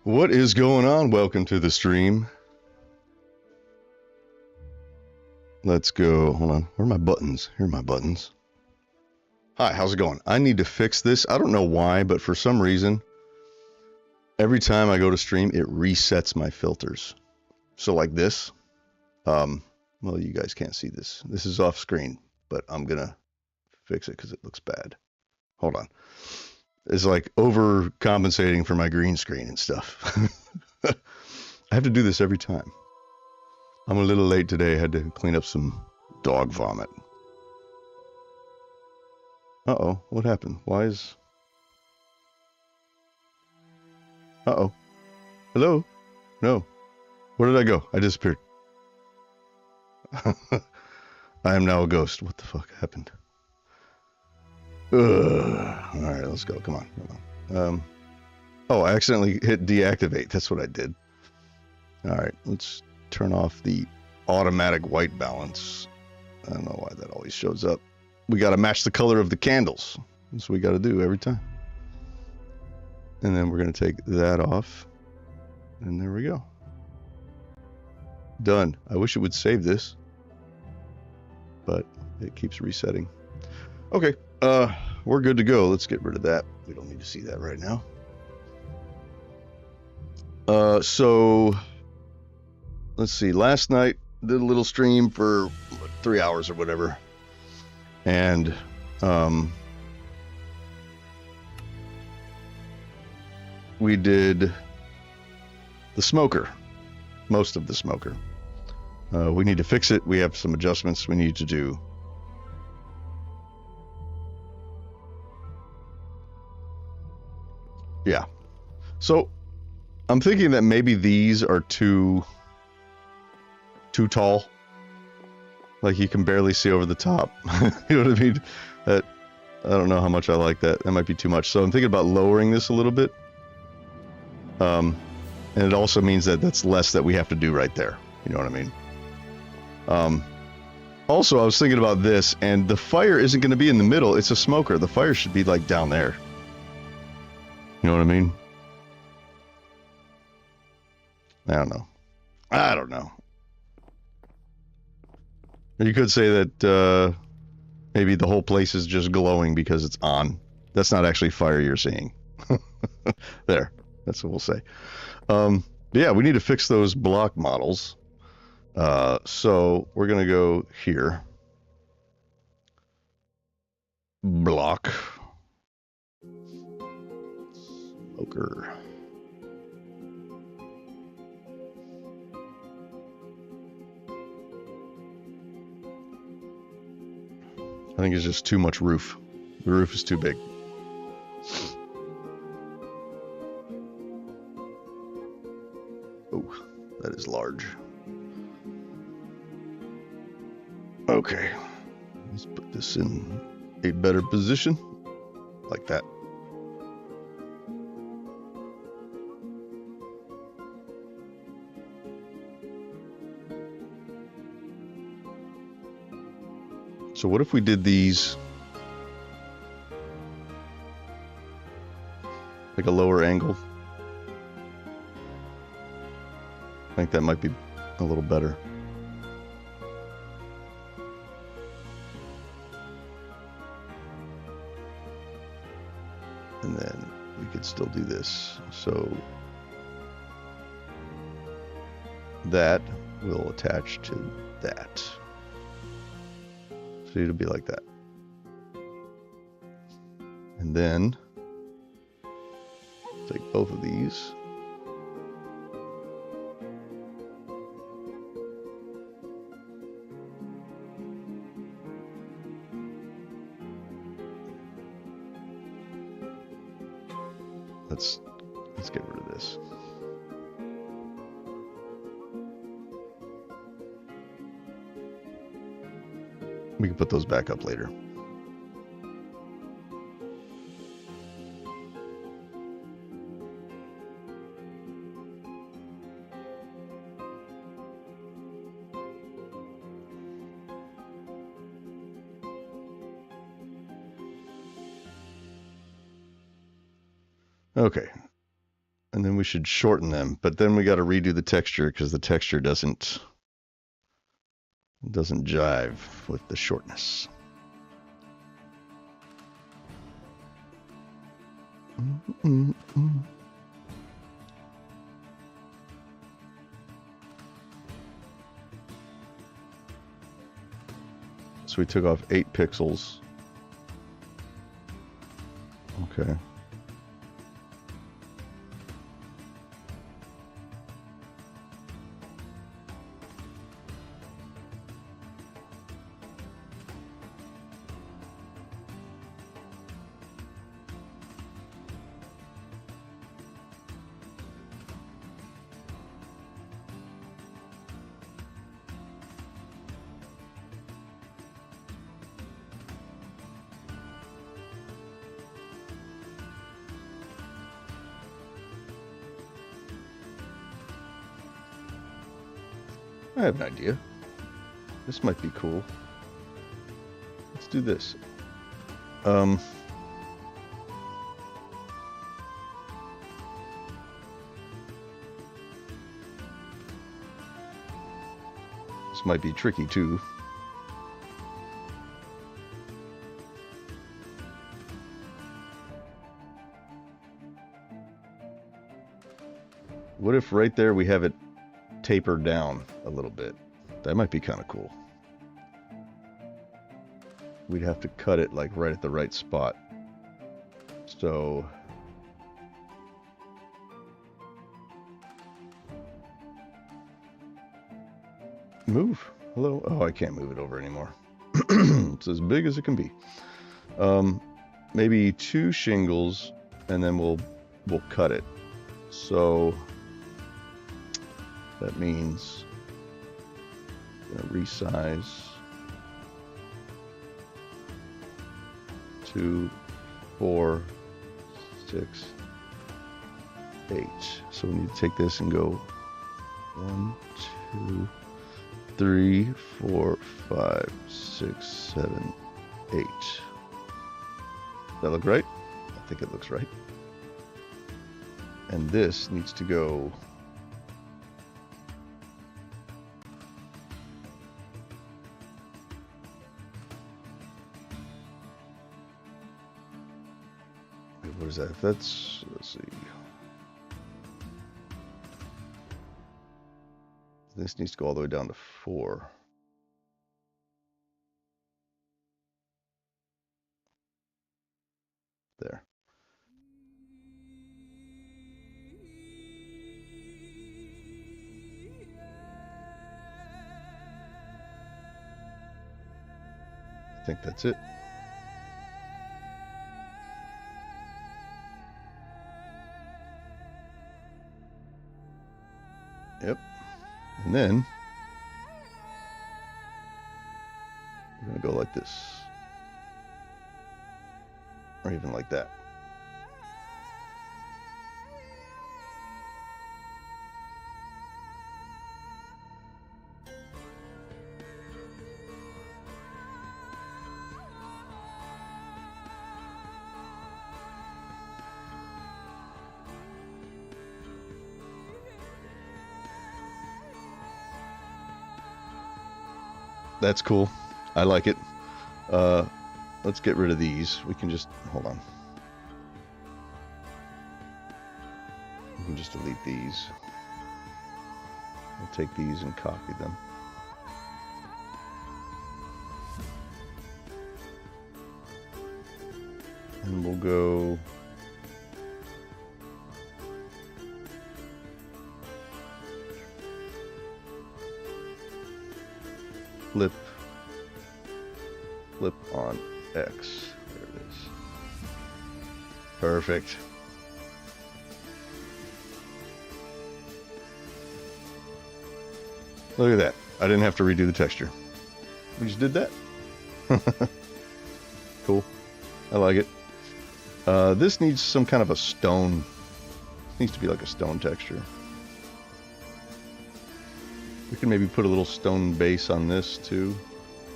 What is going on? Welcome to the stream. Let's go. Hold on. Where are my buttons? Here are my buttons. Hi, how's it going? I need to fix this. I don't know why, but for some reason, every time I go to stream, it resets my filters. So like this. Well, you guys can't see this. This is off screen, but I'm going to fix it because it looks bad. Hold on. It's like overcompensating for my green screen and stuff. I have to do this every time. I'm a little late today. I had to clean up some dog vomit. Uh-oh, what happened? Why is... Uh-oh. Hello? No. Where did I go? I disappeared. I am now a ghost. What the fuck happened? Alright, let's go. Come on. Oh, I accidentally hit deactivate. That's what I did. Alright, let's turn off the automatic white balance. I don't know why that always shows up. We got to match the color of the candles. That's what we got to do every time. And then we're going to take that off. And there we go. Done. I wish it would save this. But it keeps resetting. Okay. We're good to go. Let's get rid of that. We don't need to see that right now. So let's see. Last night did a little stream for 3 hours or whatever, and we did the smoker, most of the smoker. We need to fix it. We have some adjustments we need to do. Yeah. So I'm thinking that maybe these are too tall. Like you can barely see over the top. You know what I mean? I don't know how much I like that. That might be too much. So I'm thinking about lowering this a little bit. And it also means that that's less that we have to do right there. You know what I mean? Also, I was thinking about this, and the fire isn't going to be in the middle. It's a smoker. The fire should be like down there. You know what I mean? I don't know. You could say that maybe the whole place is just glowing because it's on. That's not actually fire you're seeing. There. That's what we'll say. Yeah, we need to fix those block models. So we're going to go here. Block. Smoker. I think it's just too much roof. The roof is too big. Oh, that is large. Okay. Let's put this in a better position. Like that. So what if we did these like a lower angle? I think that might be a little better. And then we could still do this. So that will attach to that. So it'll be like that. And then take both of these. Let's get rid of this. We can put those back up later. Okay. And then we should shorten them, but then we got to redo the texture because the texture doesn't jive with the shortness. So we took off 8 pixels. Okay. I have an idea. This might be cool. Let's do this. This might be tricky too. What if right there we have it tapered down a little bit? That might be kind of cool. We'd have to cut it like right at the right spot. So move. Hello. Oh, I can't move it over anymore. It's as big as it can be. Maybe 2 shingles, and then we'll cut it. So that means resize 2, 4, 6, 8. So we need to take this and go 1, 2, 3, 4, 5, 6, 7, 8. That look right? I think it looks right. And this needs to go what is that? Let's see. This needs to go all the way down to 4. There. I think that's it. Yep. And then we're going to go like this. Or even like that. That's cool. I like it. Let's get rid of these. We can just, hold on. We can just delete these. We'll take these and copy them. And we'll go flip on X. There it is. Perfect. Look at that. I didn't have to redo the texture. We just did that. Cool. I like it. This needs some kind of a stone. It needs to be like a stone texture. We can maybe put a little stone base on this too.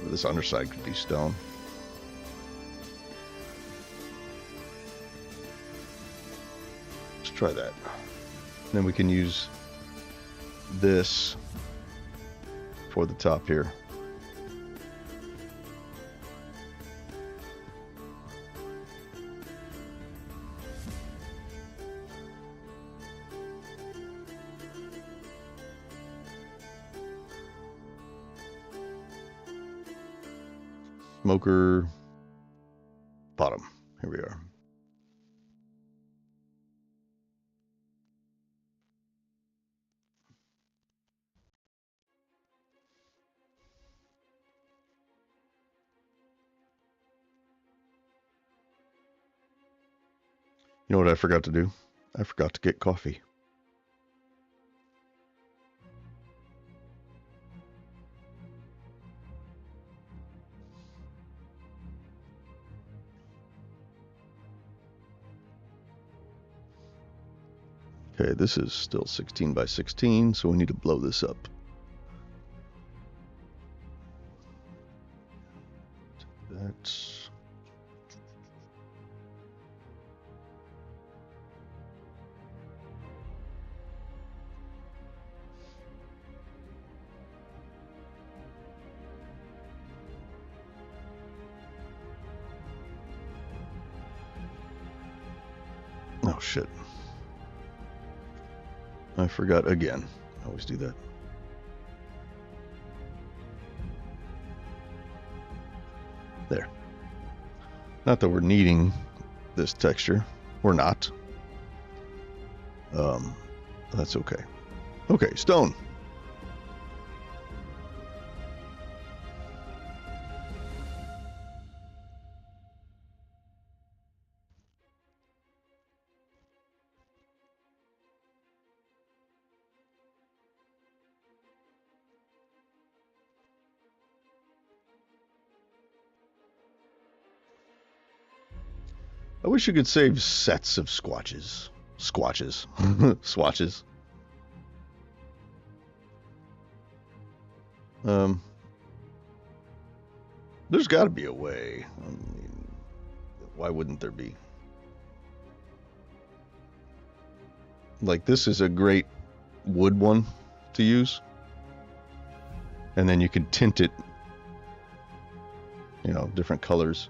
This underside could be stone. Let's try that. Then we can use this for the top here. Smoker bottom. Here we are. You know what I forgot to do? I forgot to get coffee. Okay, this is still 16 by 16, so we need to blow this up. That's... Oh, shit. I forgot again. I always do that. There. Not that we're needing this texture. We're not. That's okay. Okay, stone. I wish you could save sets of swatches. Swatches. There's got to be a way. I mean, why wouldn't there be? Like, this is a great wood one to use. And then you can tint it, you know, different colors.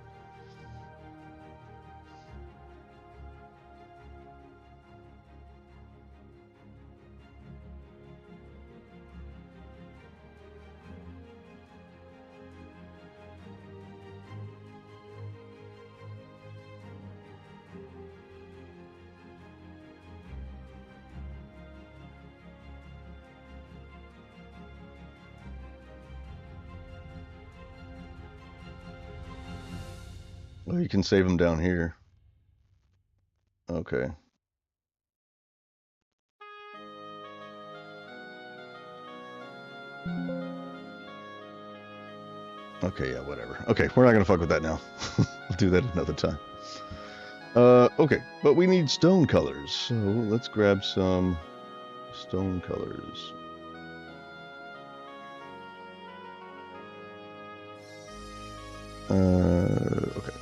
Well, you can save them down here. Okay. Okay, yeah, whatever. Okay, we're not gonna fuck with that now. We'll do that another time. Okay, but we need stone colors, so let's grab some stone colors. Okay.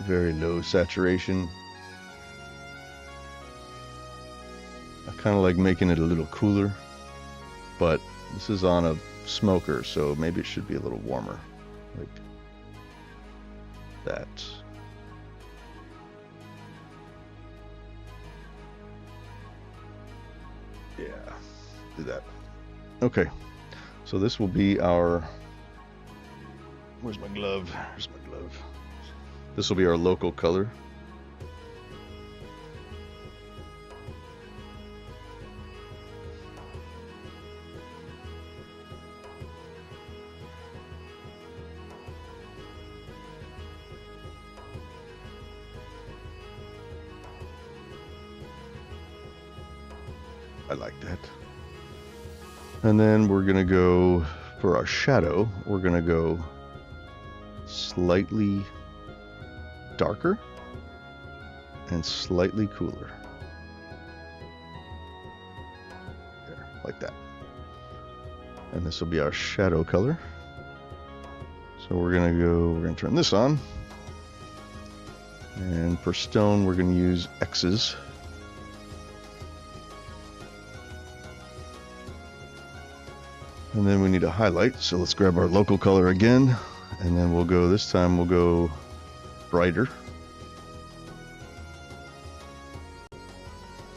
Very low saturation. I kind of like making it a little cooler, but this is on a smoker, so maybe it should be a little warmer, like that. Yeah, do that. Okay, so this will be our, where's my glove? Here's my glove. This will be our local color. I like that. And then we're gonna go for our shadow. We're gonna go slightly darker and slightly cooler. There, like that. And this will be our shadow color. So So we're gonna turn this on. And for stone, we're gonna use X's. And then we need a highlight, so let's grab our local color again, and then we'll go, this time we'll go brighter.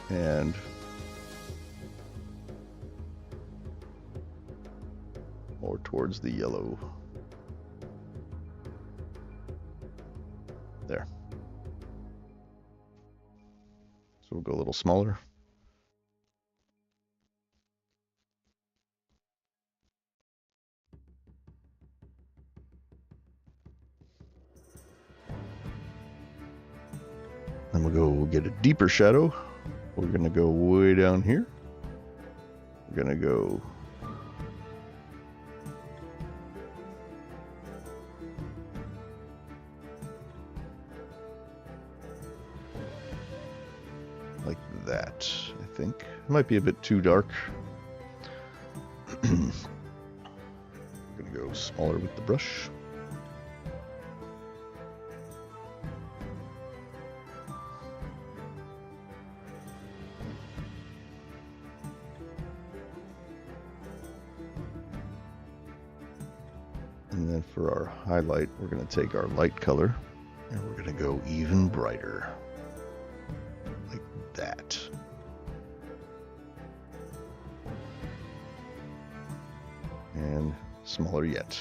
And more towards the yellow. There. So we'll go a little smaller. Then we'll get a deeper shadow. We're gonna go way down here. We're gonna go like that, I think. It might be a bit too dark. I'm gonna go smaller with the brush. And then for our highlight, we're going to take our light color and we're going to go even brighter. Like that. And smaller yet.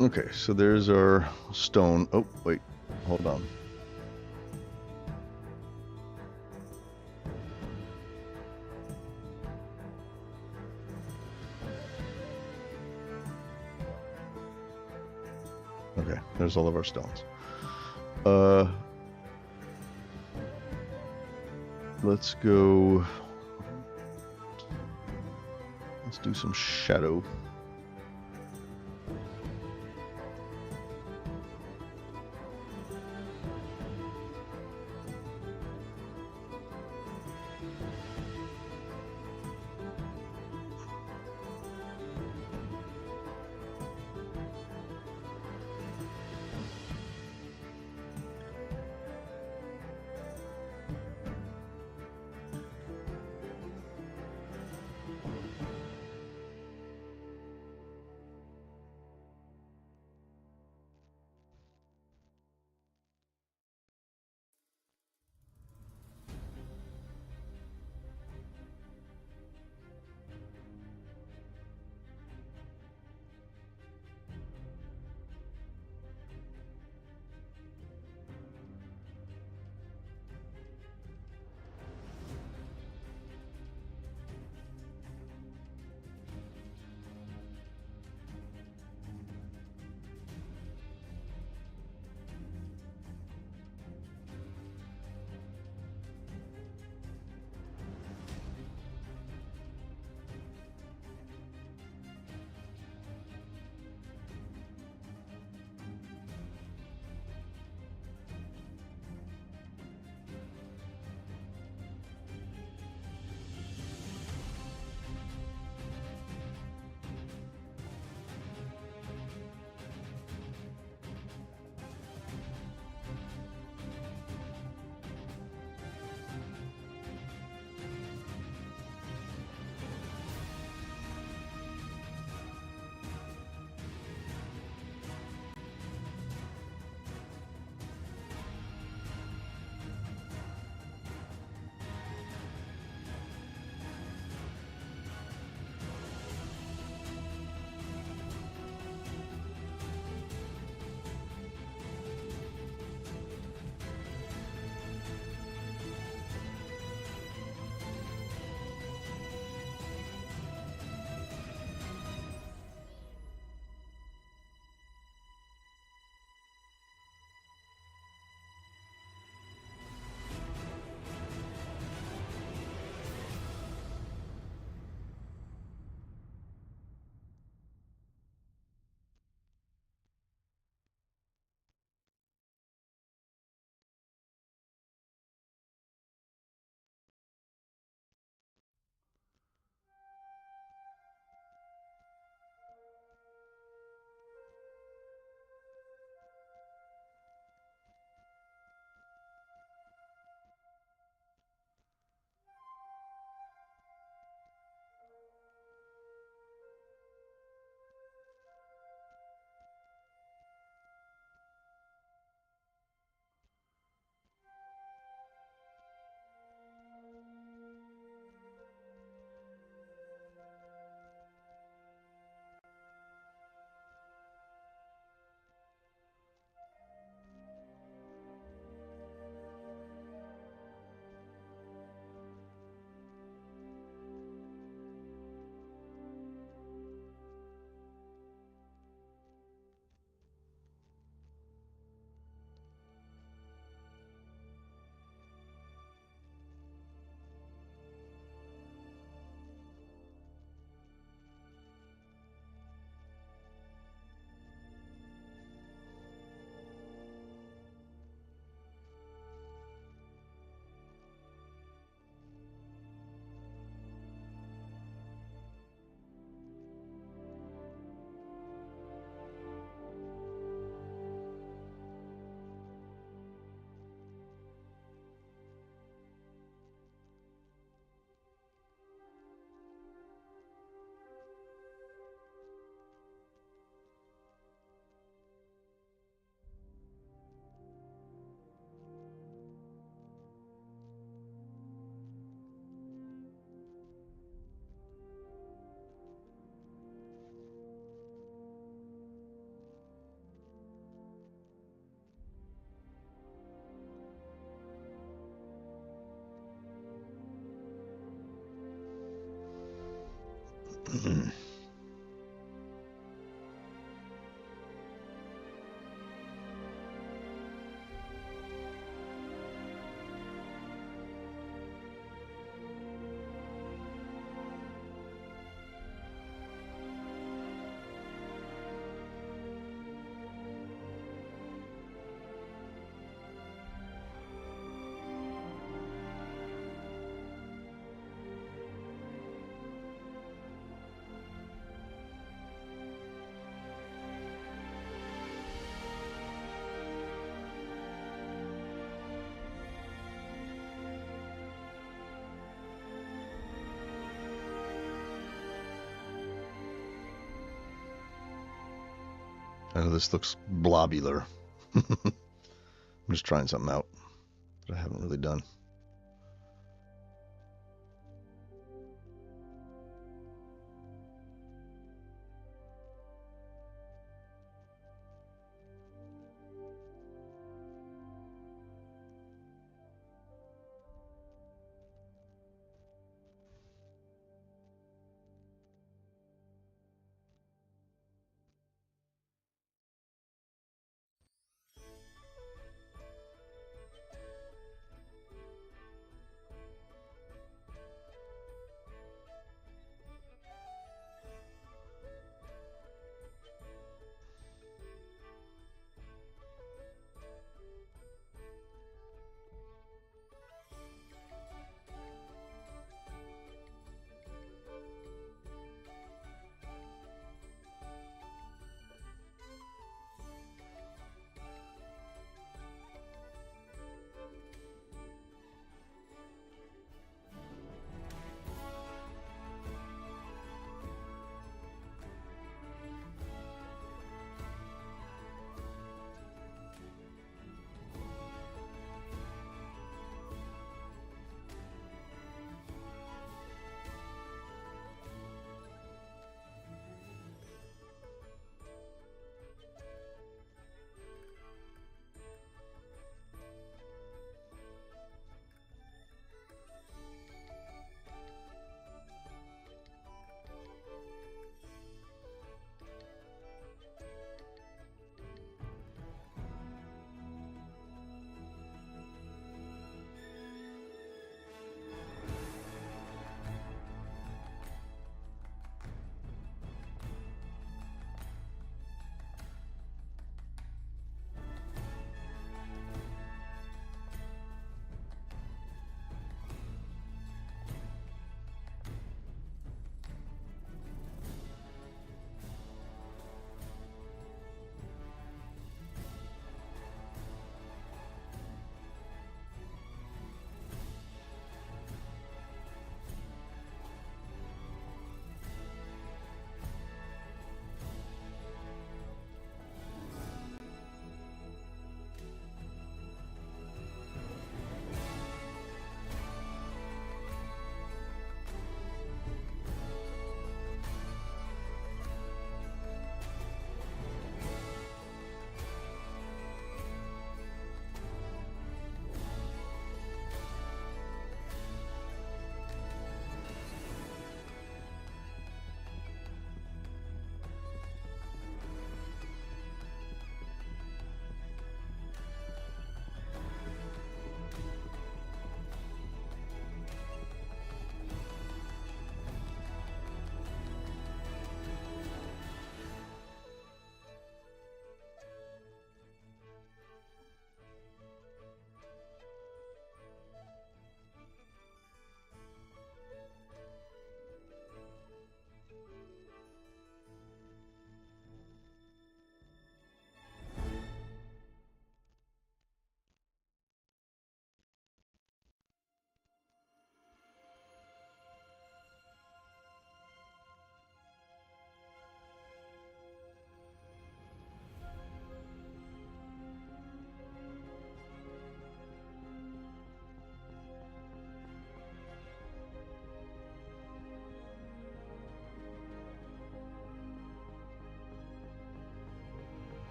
Okay, so there's our stone. Oh, wait, hold on. Okay, there's all of our stones. Let's go. Let's do some shadow. I know this looks blobular. I'm just trying something out that I haven't really done.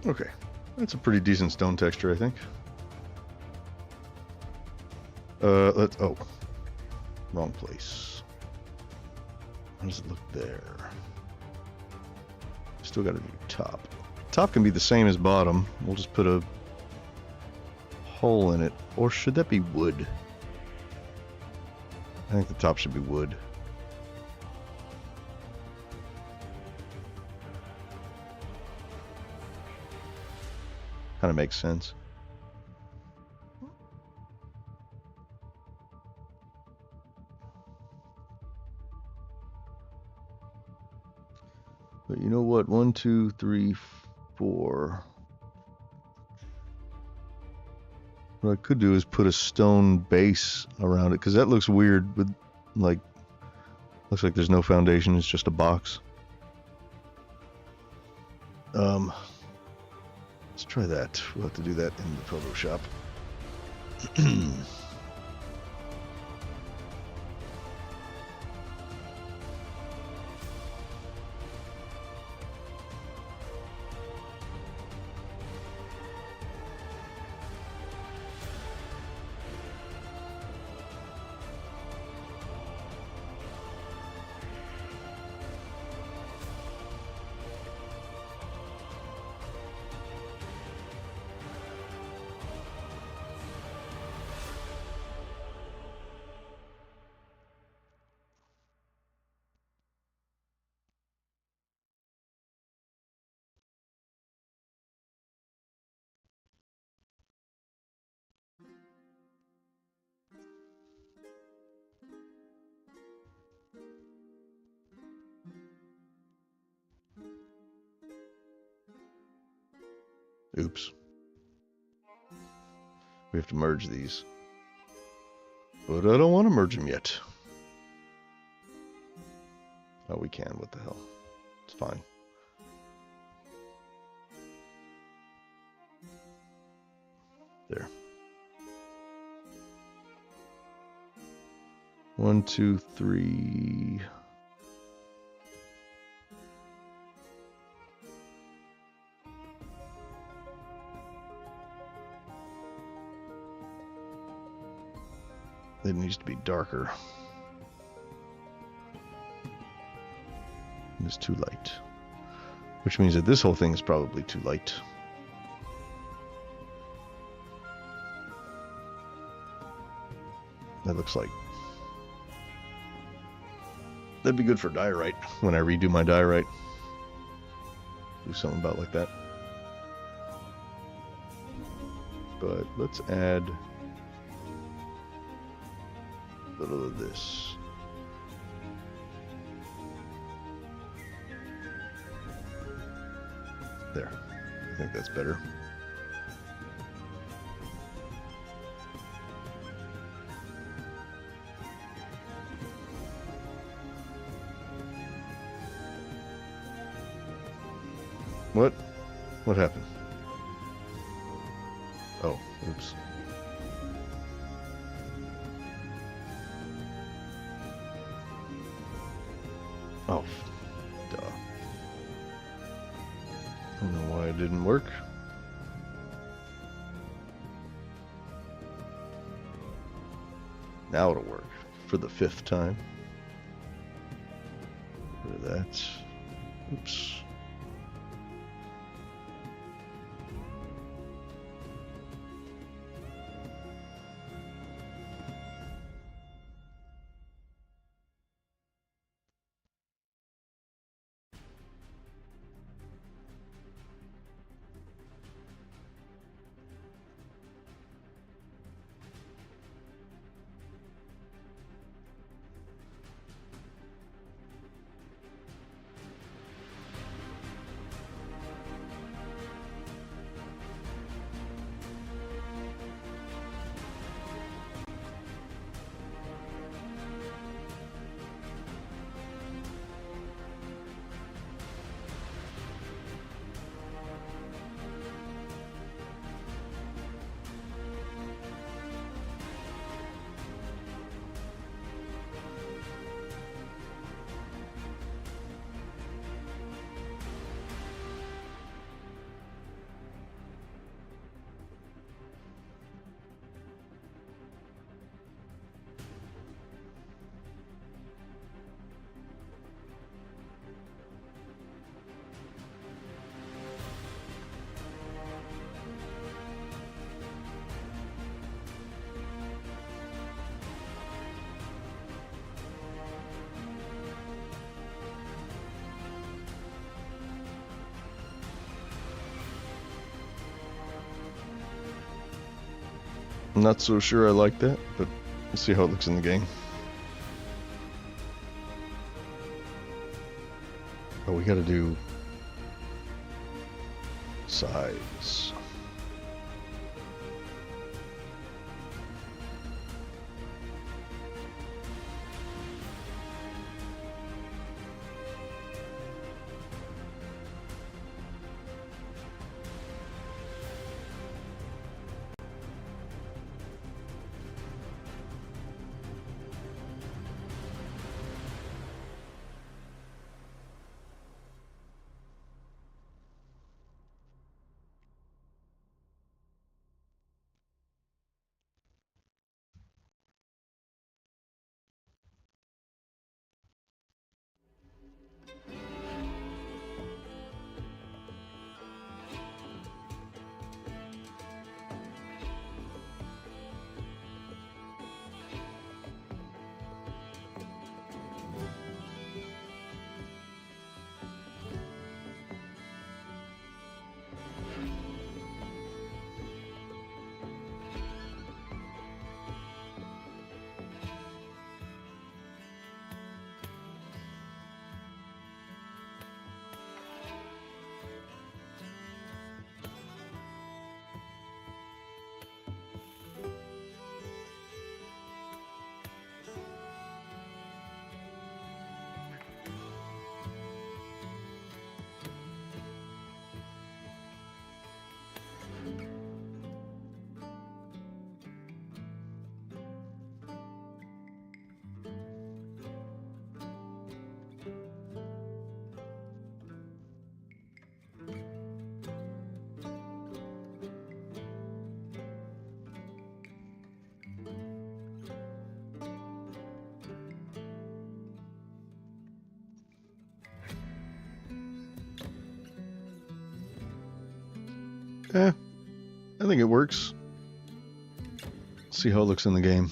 Okay, that's a pretty decent stone texture, I think. Oh, wrong place. How does it look there? Still got to do top. Top can be the same as bottom. We'll just put a hole in it. Or should that be wood? I think the top should be wood. Kind of makes sense. But you know what? 1, 2, 3, 4. What I could do is put a stone base around it, because that looks weird with, like, looks like there's no foundation, it's just a box. Let's try that. We'll have to do that in the Photoshop. Oops. We have to merge these. But I don't want to merge them yet. Oh, we can. What the hell? It's fine. There. 1, 2, 3. It needs to be darker. It's too light. Which means that this whole thing is probably too light. That looks like... That'd be good for diorite when I redo my diorite. Do something about like that. But let's add a little of this. There. I think that's better. What? What happened? Oh, oops. Oh, duh. I don't know why it didn't work. Now it'll work for the 5th time. Rid of that. Oops. I'm not so sure I like that, but we'll see how it looks in the game. Oh, we gotta do size. I think it works. See how it looks in the game.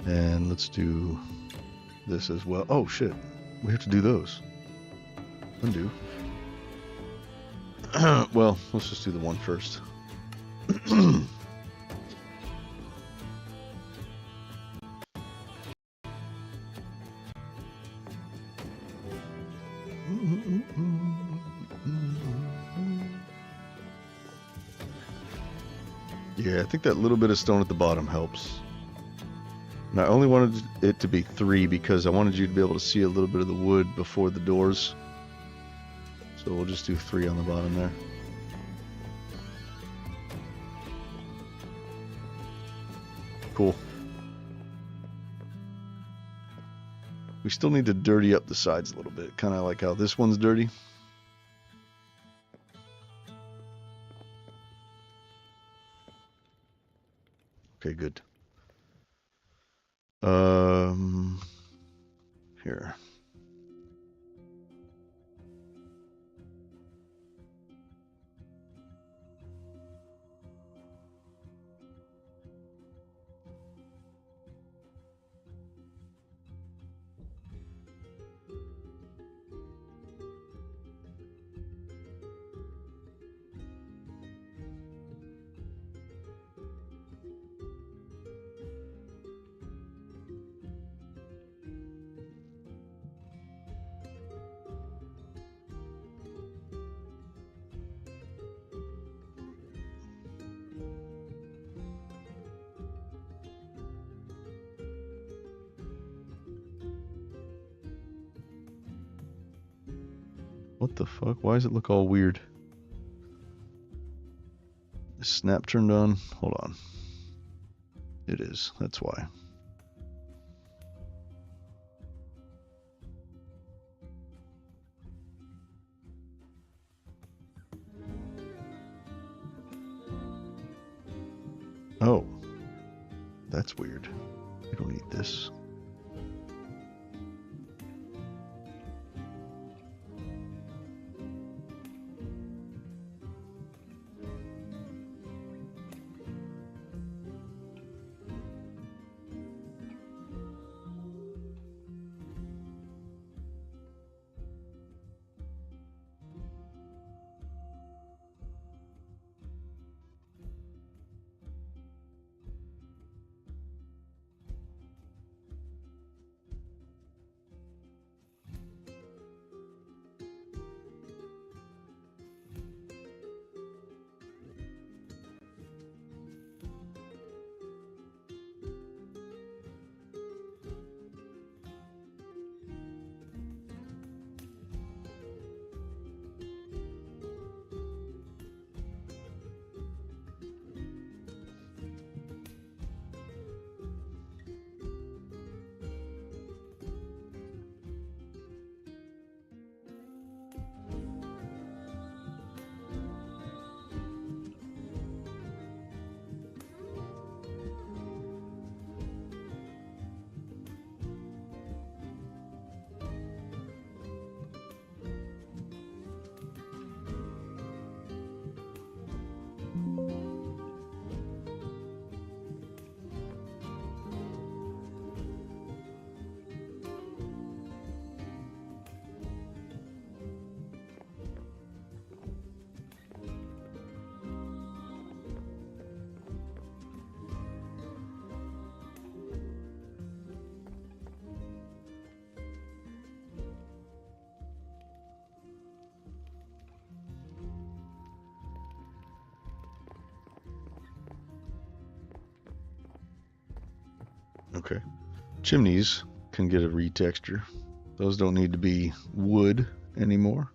And let's do this as well. Oh shit, we have to do those. Undo. Well, let's just do the one first. Yeah, I think that little bit of stone at the bottom helps. And I only wanted it to be 3 because I wanted you to be able to see a little bit of the wood before the doors. So we'll just do 3 on the bottom there. Cool. We still need to dirty up the sides a little bit, kind of like how this one's dirty. Okay, good. Here. What the fuck? Why does it look all weird? Is snap turned on? Hold on. It is. That's why. Oh. That's weird. We don't need this. Okay. Chimneys can get a retexture. Those don't need to be wood anymore.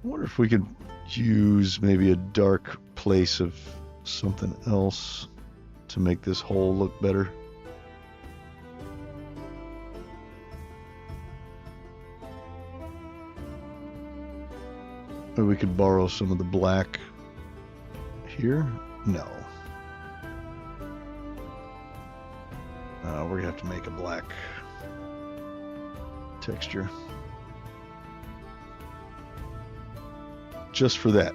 I wonder if we could use maybe a dark place of something else to make this hole look better. Or we could borrow some of the black here. No. We're gonna have to make a black texture. Just for that.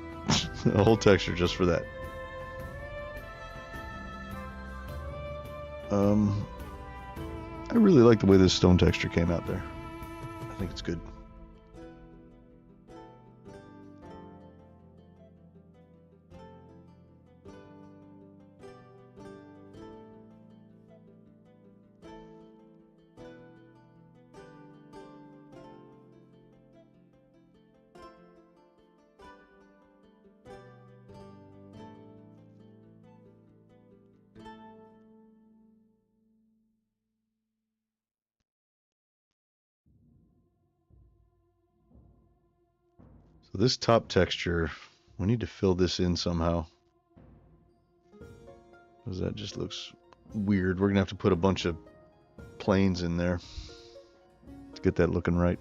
A whole texture just for that. I really like the way this stone texture came out there. I think it's good. So this top texture, we need to fill this in somehow, because that just looks weird. We're gonna have to put a bunch of planes in there to get that looking right.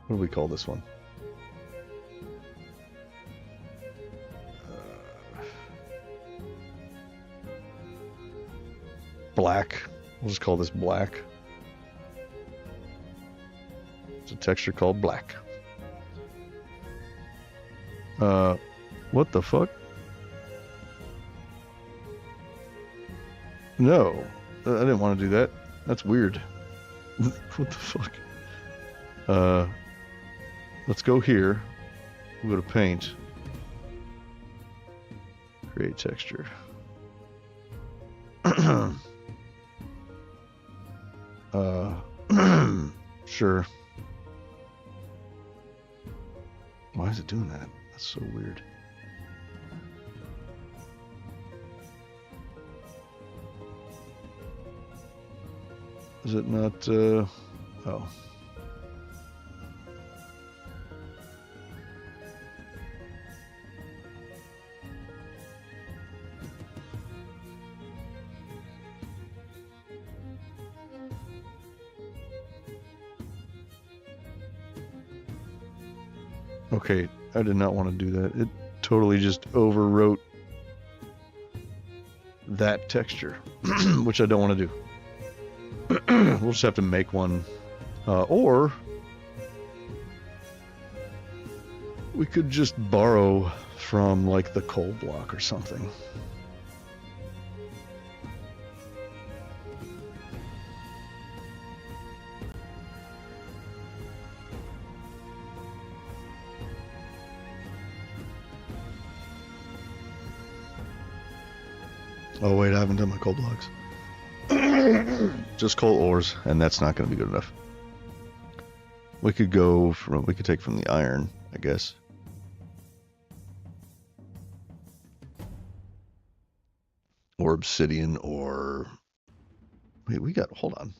What do we call this one? Black. We'll just call this black. It's a texture called black. What the fuck? No, I didn't want to do that. That's weird. What the fuck? Let's go here. We'll go to paint. Create texture. Sure. Why is it doing that? That's so weird. Is it not, oh. Okay, I did not want to do that. It totally just overwrote that texture, which I don't want to do. We'll just have to make one, or we could just borrow from like the coal block or something. Oh wait, I haven't done my coal blocks. Just coal ores, and that's not going to be good enough. We could take from the iron, I guess. Or obsidian, or... Wait, hold on.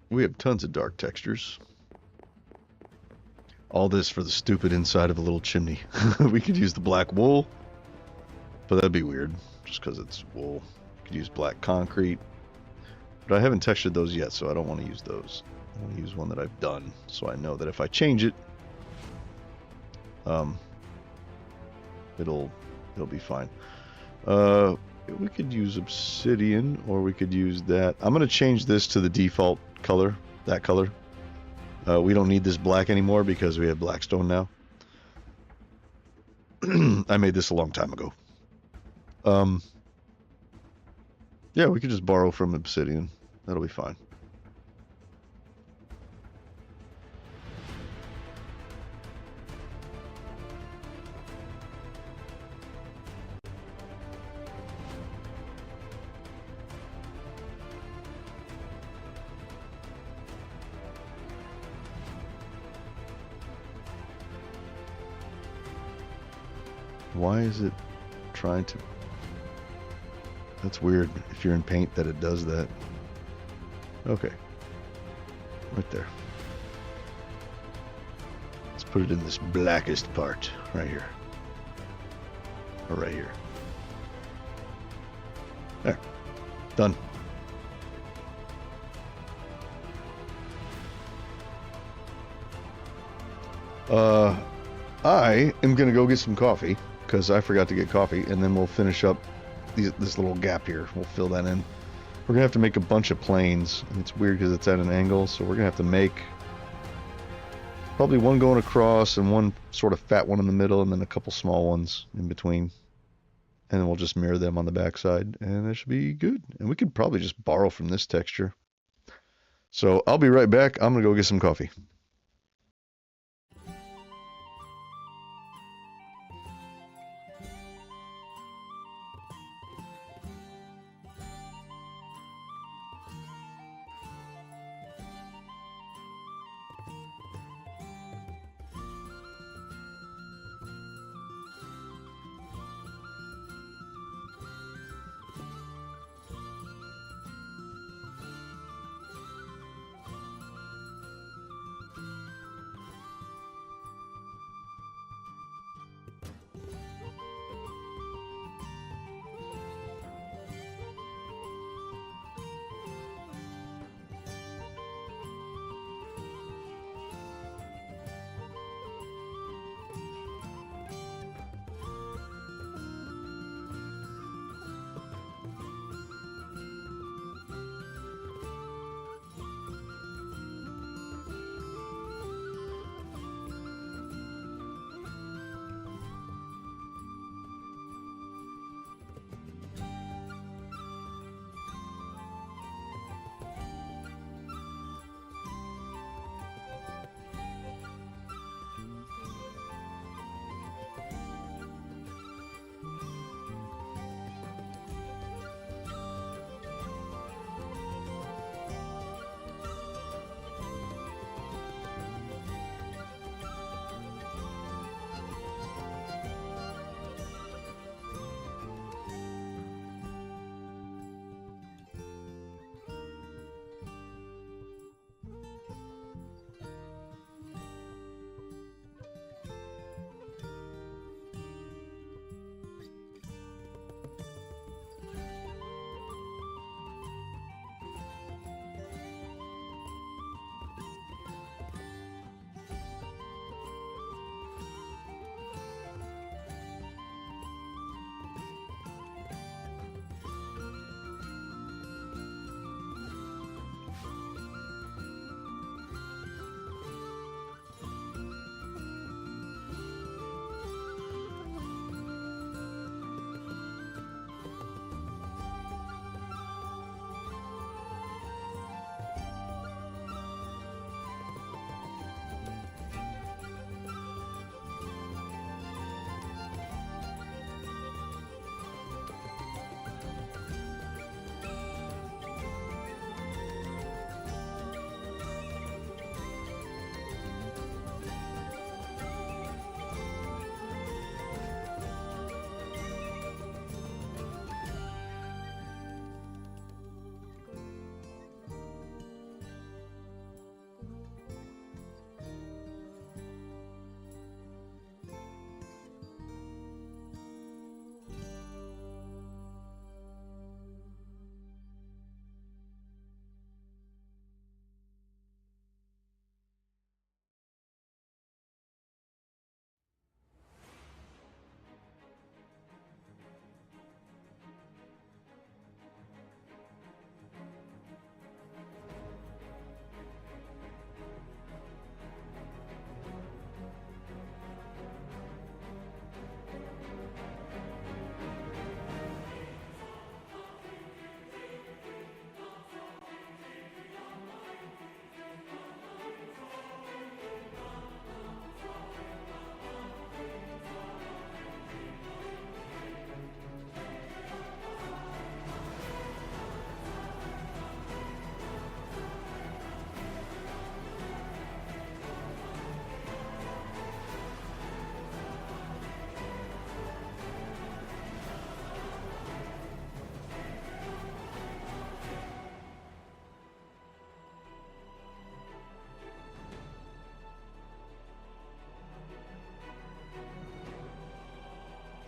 We have tons of dark textures. All this for the stupid inside of a little chimney. We could use the black wool, but that'd be weird, just because it's wool. We could use black concrete, but I haven't textured those yet, so I don't want to use those. I want to use one that I've done, so I know that if I change it, it'll be fine. We could use obsidian, or we could use that. I'm going to change this to the default color, that color. We don't need this black anymore because we have blackstone now. I made this a long time ago. Yeah, we could just borrow from obsidian. That'll be fine. Why is it trying to... That's weird if you're in paint that it does that. Okay. Right there. Let's put it in this blackest part right here. Or right here. There. Done. I am going to go get some coffee, because I forgot to get coffee, and then we'll finish up this little gap here. We'll fill that in. We're going to have to make a bunch of planes, and it's weird because it's at an angle, so we're going to have to make probably one going across and one sort of fat one in the middle, and then a couple small ones in between. And then we'll just mirror them on the backside, and that should be good. And we could probably just borrow from this texture. So I'll be right back. I'm going to go get some coffee.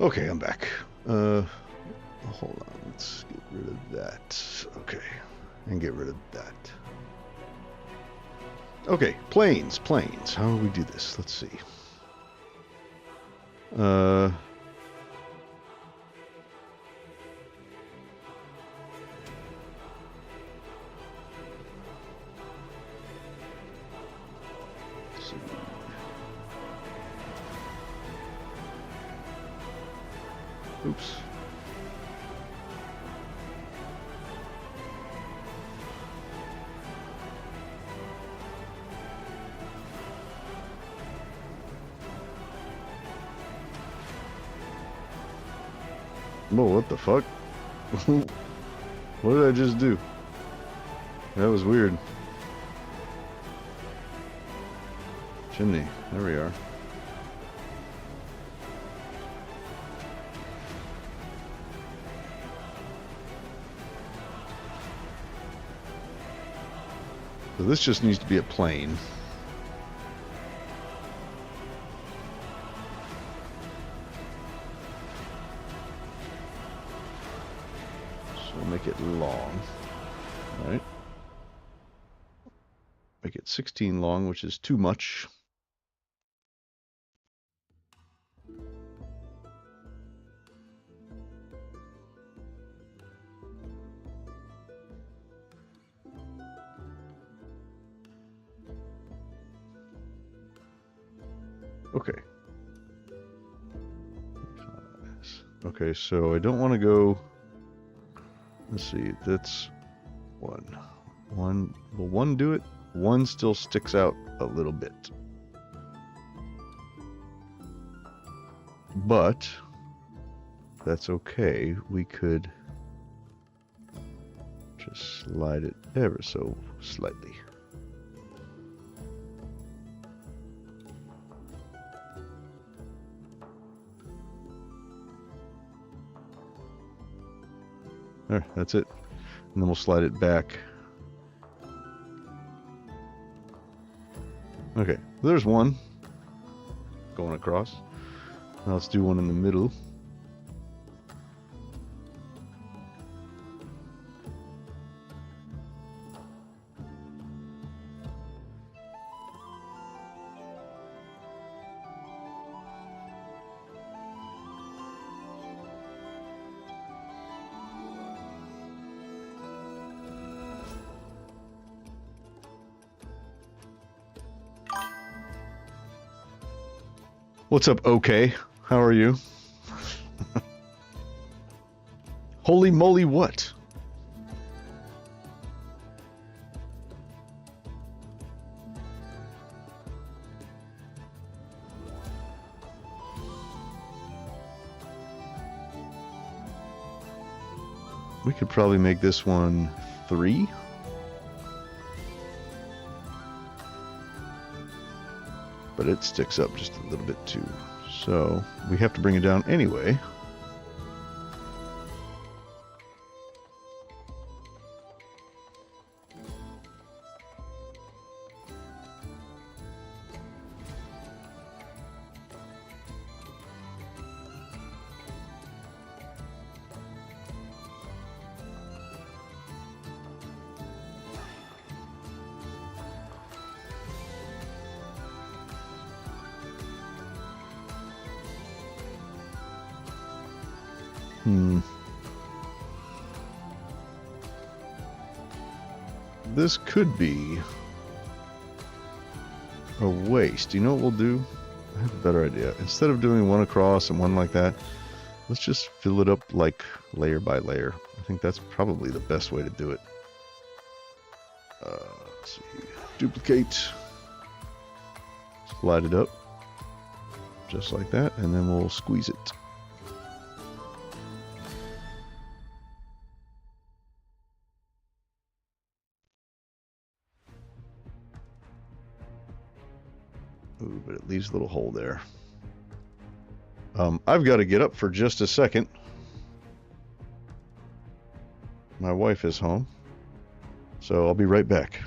Okay, I'm back. Hold on. Let's get rid of that. Okay. And get rid of that. Okay, planes. How do we do this? Let's see. Let's see. Oops. Whoa, what the fuck? What did I just do? That was weird. Chimney. There we are. So this just needs to be a plane. So we'll make it long. All right. Make it 16 long, which is too much. Okay. Okay, so I don't want to go. Let's see. That's one. Will one do it? One still sticks out a little bit. But that's okay. We could just slide it ever so slightly. There, that's it. And then we'll slide it back. Okay, there's one going across. Now let's do one in the middle. What's up, okay? How are you? Holy moly, what? We could probably make this one 3. But it sticks up just a little bit too. So we have to bring it down anyway. This could be a waste. You know what we'll do? I have a better idea. Instead of doing one across and one like that, let's just fill it up like layer by layer. I think that's probably the best way to do it. Let's see. Duplicate. Slide it up. Just like that. And then we'll squeeze it. Ooh, but it leaves a little hole there. I've got to get up for just a second. My wife is home, so I'll be right back.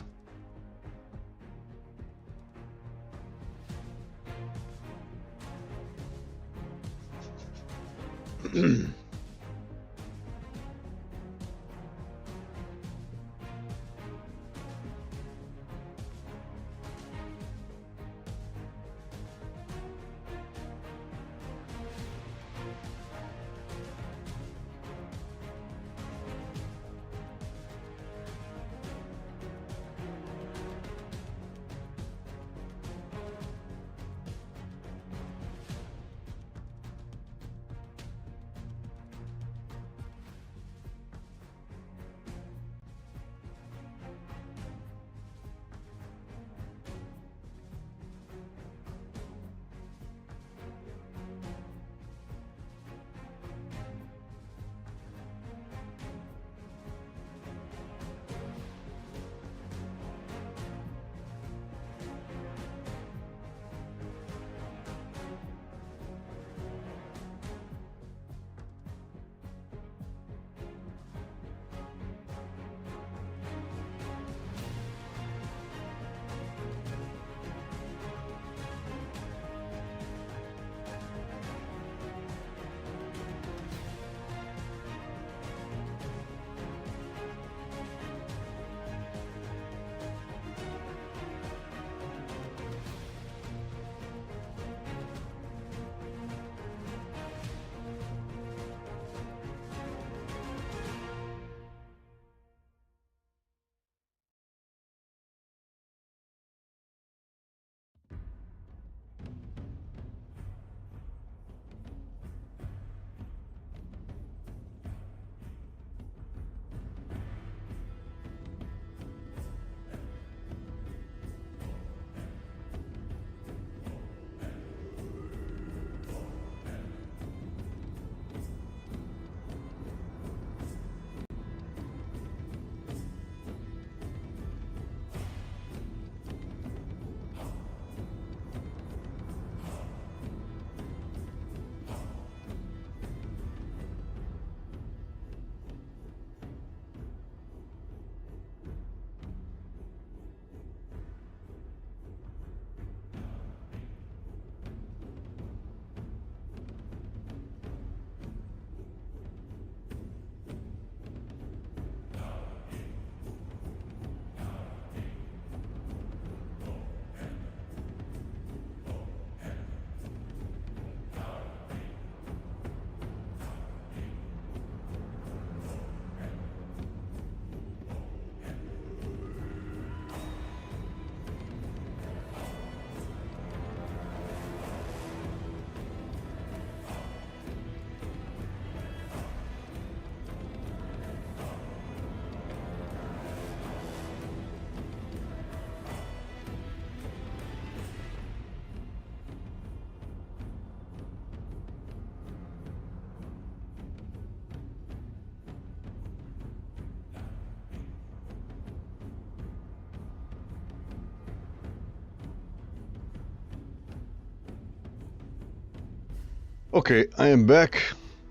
Okay, I am back.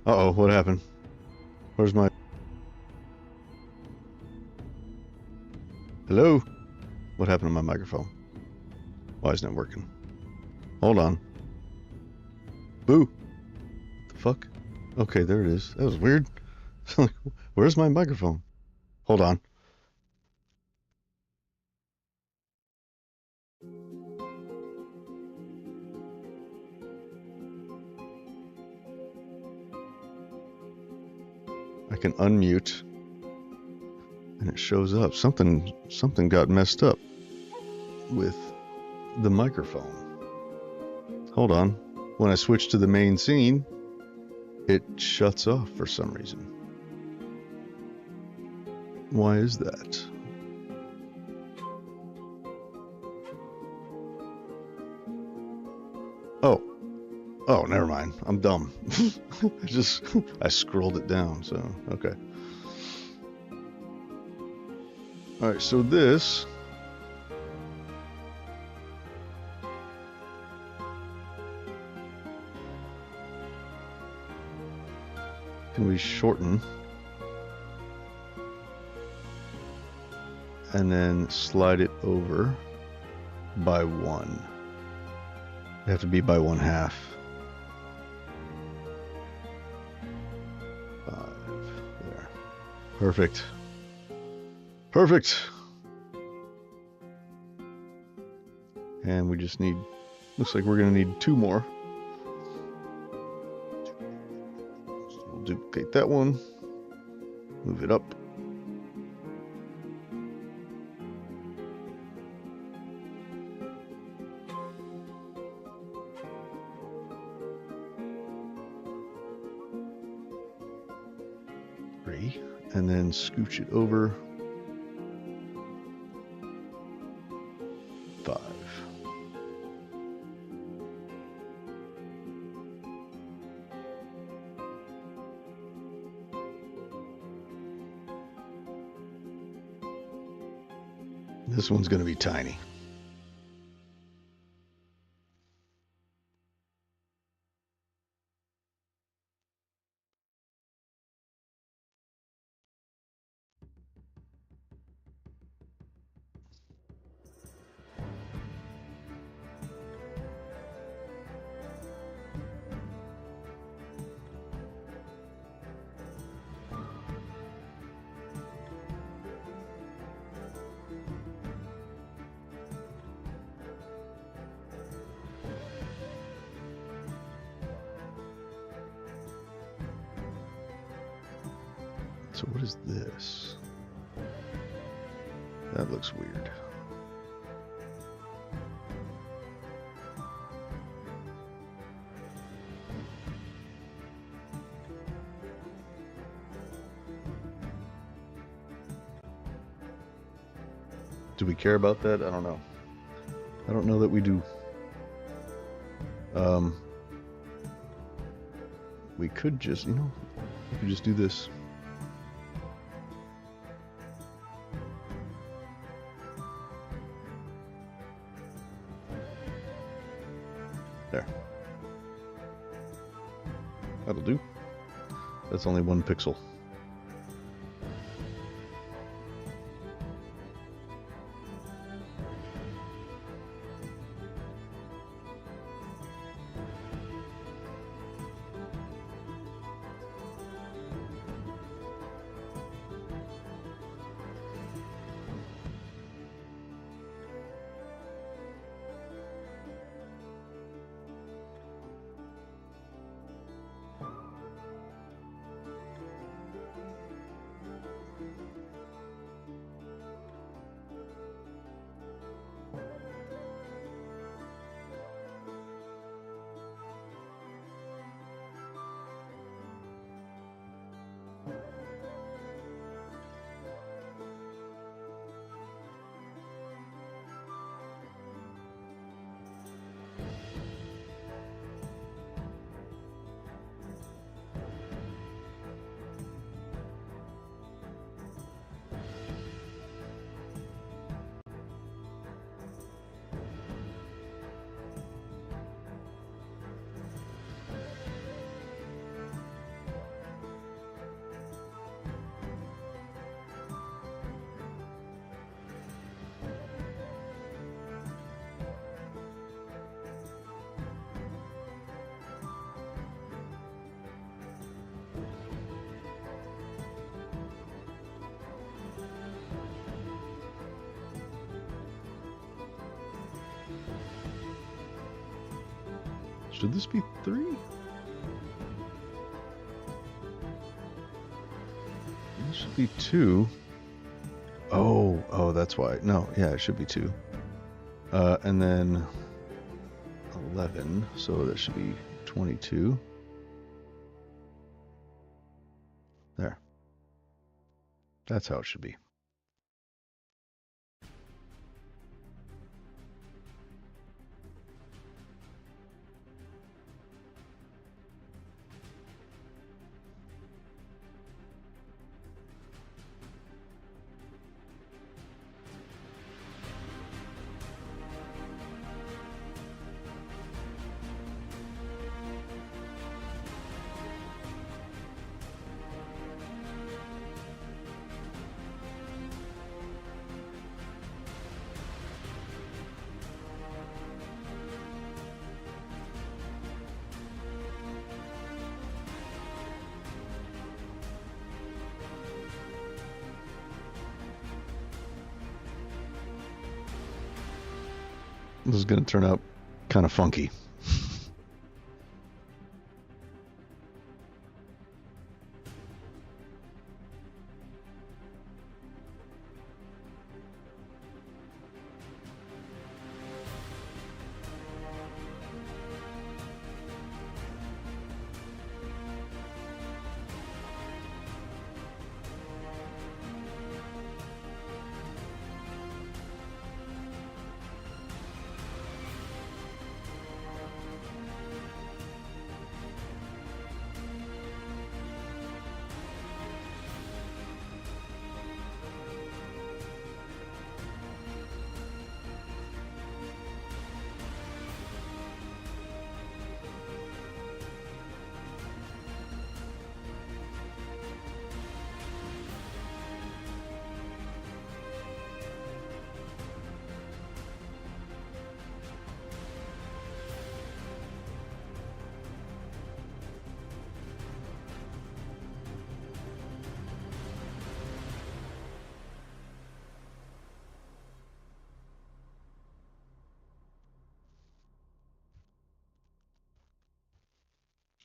Uh-oh, what happened? Where's my... Hello? What happened to my microphone? Why isn't it working? Hold on. Boo! What the fuck? Okay, there it is. That was weird. Where's my microphone? Hold on. I can unmute. And it shows up. Something got messed up with the microphone. Hold on. When I switch to the main scene, it shuts off for some reason. Why is that? Oh, never mind. I'm dumb. I scrolled it down, so okay. All right, so this can we shorten and then slide it over by 1. They have to be by 1/2. 5 there. Perfect. Perfect. And we just need, looks like we're gonna need 2 more. So we'll duplicate that one, move it up. And then scooch it over 5. This one's going to be tiny. So what is this? That looks weird. Do we care about that? I don't know. I don't know that we do. We could just, we could just do this. There. That'll do. That's only 1 pixel. Should this be 3? This should be 2. Oh, that's why. No, yeah, it should be 2. And then 11, so that should be 22. There. That's how it should be. This is going to turn out kind of funky.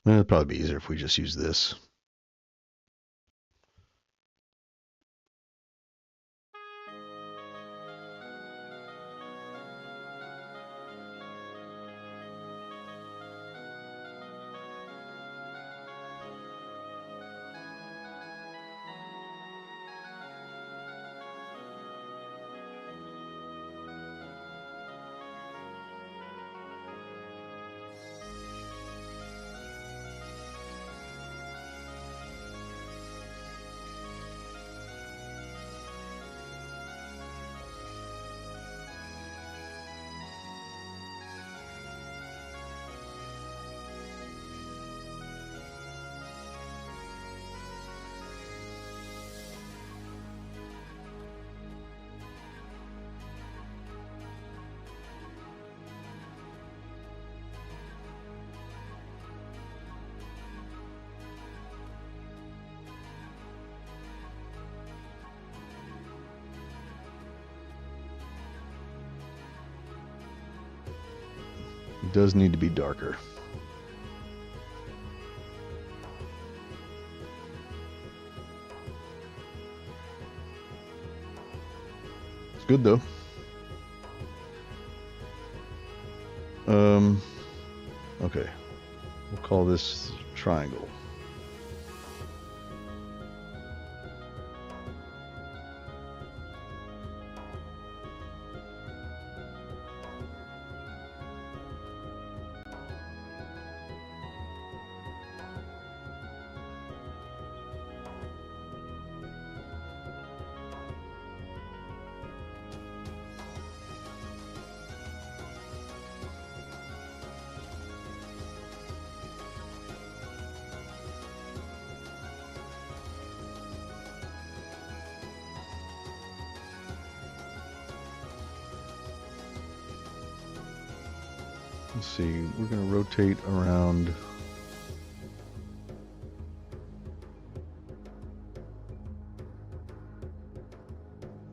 It'd probably be easier if we just use this. It does need to be darker. It's good though. Okay. We'll call this triangle. Let's see, we're going to rotate around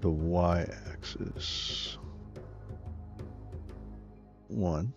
the y-axis. 1.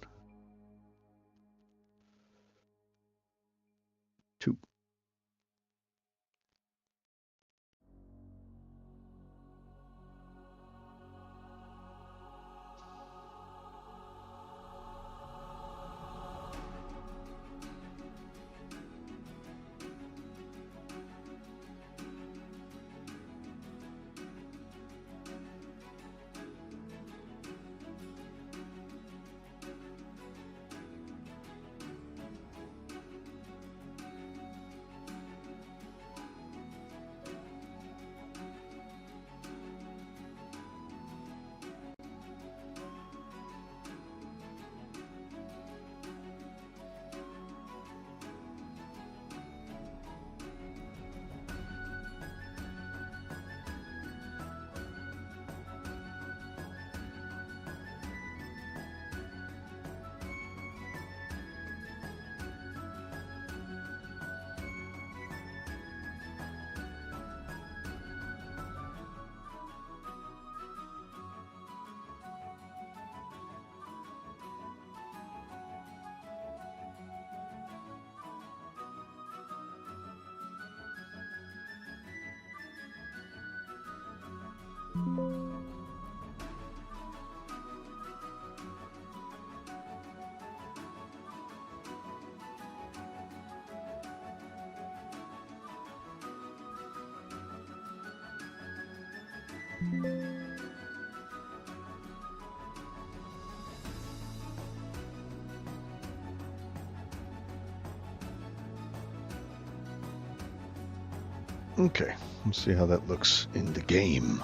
Okay, let's see how that looks in the game.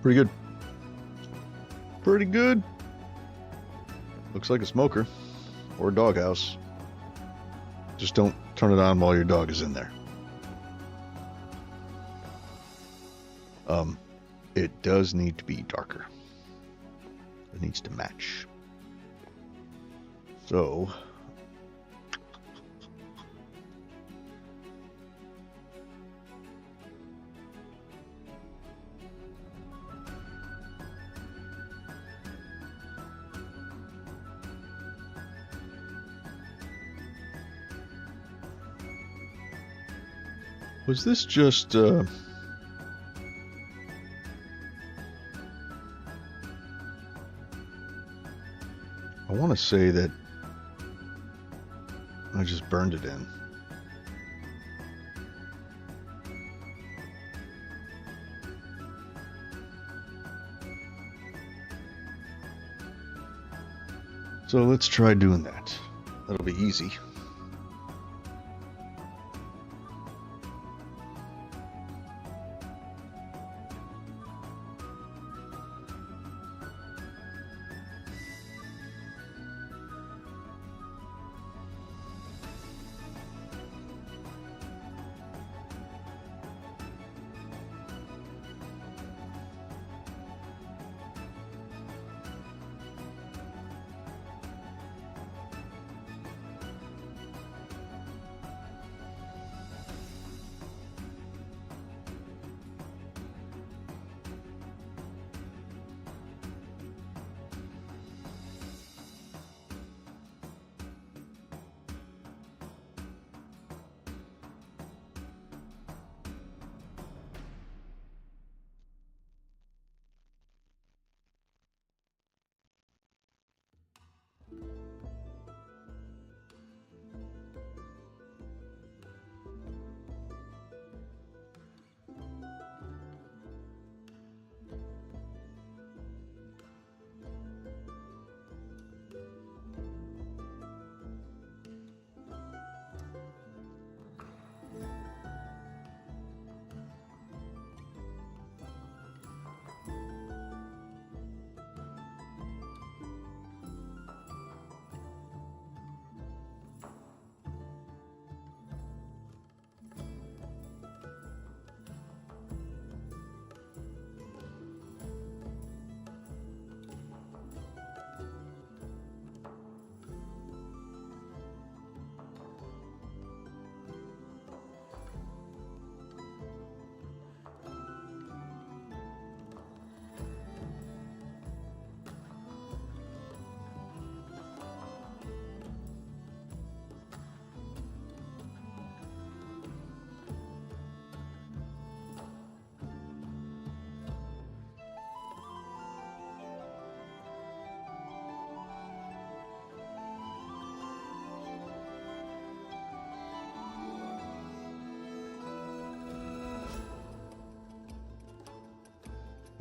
Pretty good. Pretty good. Looks like a smoker or a doghouse. Just don't turn it on while your dog is in there. It does need to be darker. It needs to match. So, was this just I want to say that I just burned it in. So let's try doing that. That'll be easy.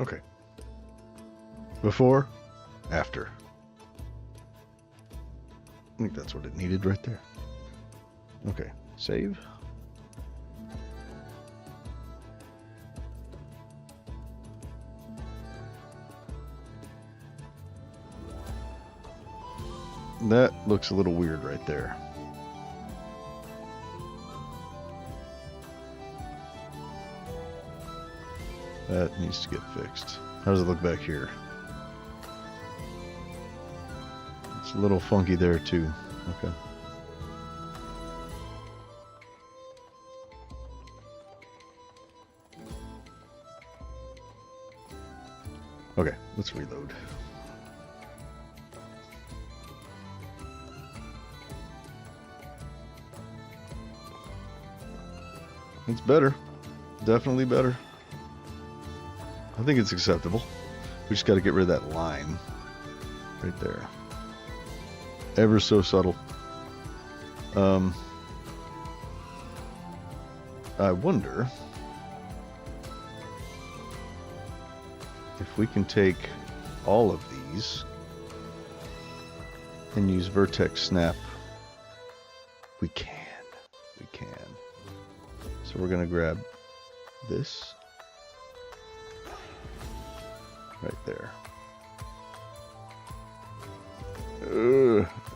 Okay. Before, after. I think that's what it needed right there. Okay, save. That looks a little weird right there. That needs to get fixed. How does it look back here? It's a little funky there too. Okay. Okay, let's reload. It's better. Definitely better. I think it's acceptable. We just got to get rid of that line right there. Ever so subtle. I wonder if we can take all of these and use vertex snap. We can. We can. So we're going to grab this right there.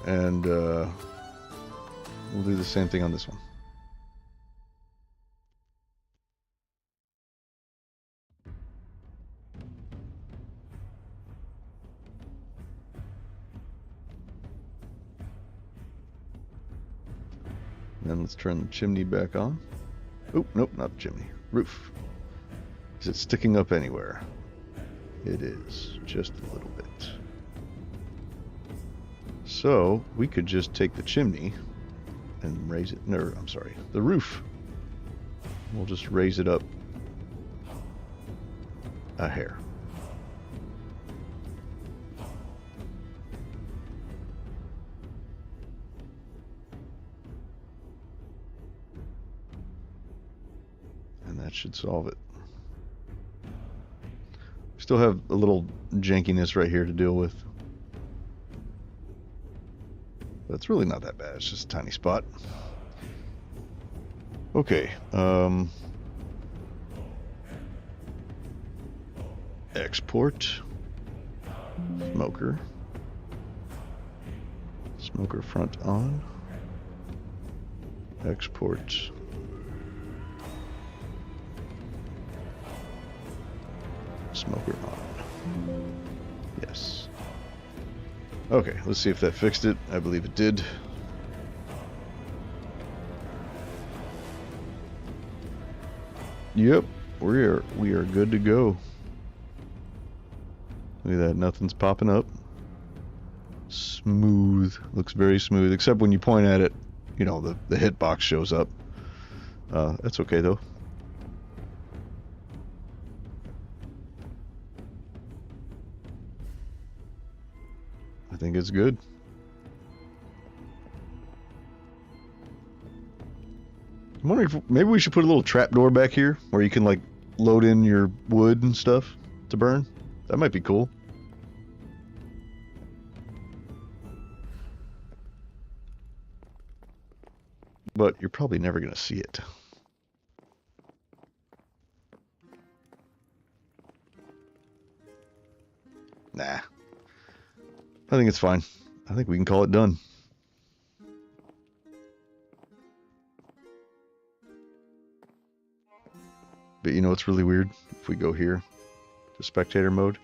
And we'll do the same thing on this one. Then let's turn the chimney back on. Oh, nope, not the chimney. Roof. Is it sticking up anywhere? It is, just a little bit. So, we could just take the chimney and raise it, no, I'm sorry, the roof. We'll just raise it up a hair. And that should solve it. Still have a little jankiness right here to deal with. But it's really not that bad. It's just a tiny spot. Okay. Export. Smoker. Smoker front on. Export. Smoker on. Yes. Okay, let's see if that fixed it. I believe it did. Yep, we are good to go. Look at that, nothing's popping up. Smooth, looks very smooth, except when you point at it, you know, the hitbox shows up. That's okay though. I think it's good. I'm wondering if maybe we should put a little trapdoor back here where you can like load in your wood and stuff to burn. That might be cool. But you're probably never going to see it. Nah. I think it's fine. I think we can call it done. But you know what's really weird? If we go here to spectator mode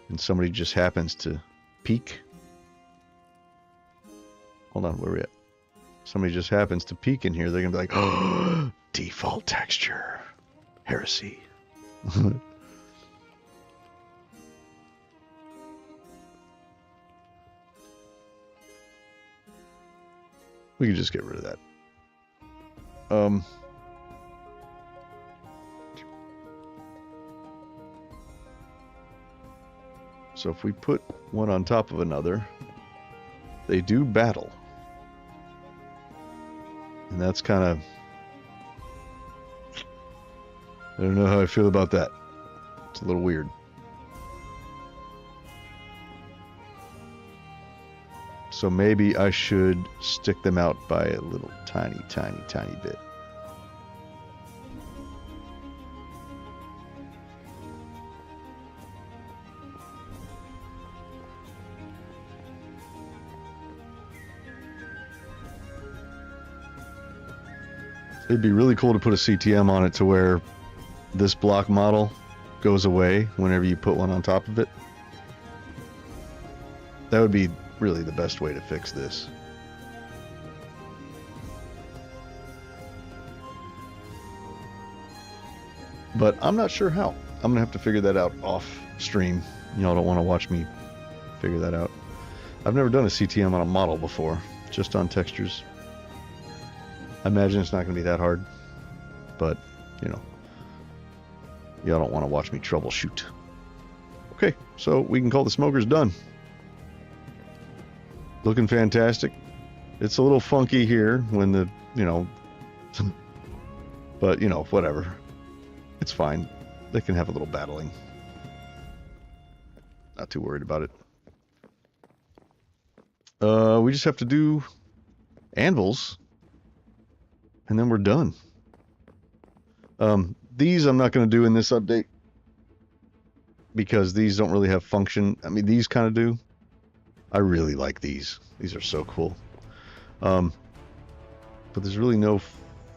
and somebody just happens to peek. Hold on, where are we at? Somebody just happens to peek in here, they're going to be like, oh, default texture. Heresy. We can just get rid of that. So if we put one on top of another, they do battle. And that's kind of... I don't know how I feel about that. It's a little weird. So maybe I should stick them out by a little tiny bit. It'd be really cool to put a CTM on it to where this block model goes away whenever you put one on top of it. That would be really the best way to fix this. But I'm not sure how. I'm gonna have to figure that out off stream. Y'all don't want to watch me figure that out. I've never done a CTM on a model before, just on textures. I imagine it's not gonna be that hard, but you know, y'all don't want to watch me troubleshoot. Okay, so we can call the smokers done. Looking fantastic. It's a little funky here when the, you know, but, you know, whatever. It's fine. They can have a little battling. Not too worried about it. We just have to do anvils, and then we're done. These I'm not going to do in this update because these don't really have function. I mean, these kind of do. I really like these. These are so cool. But there's really no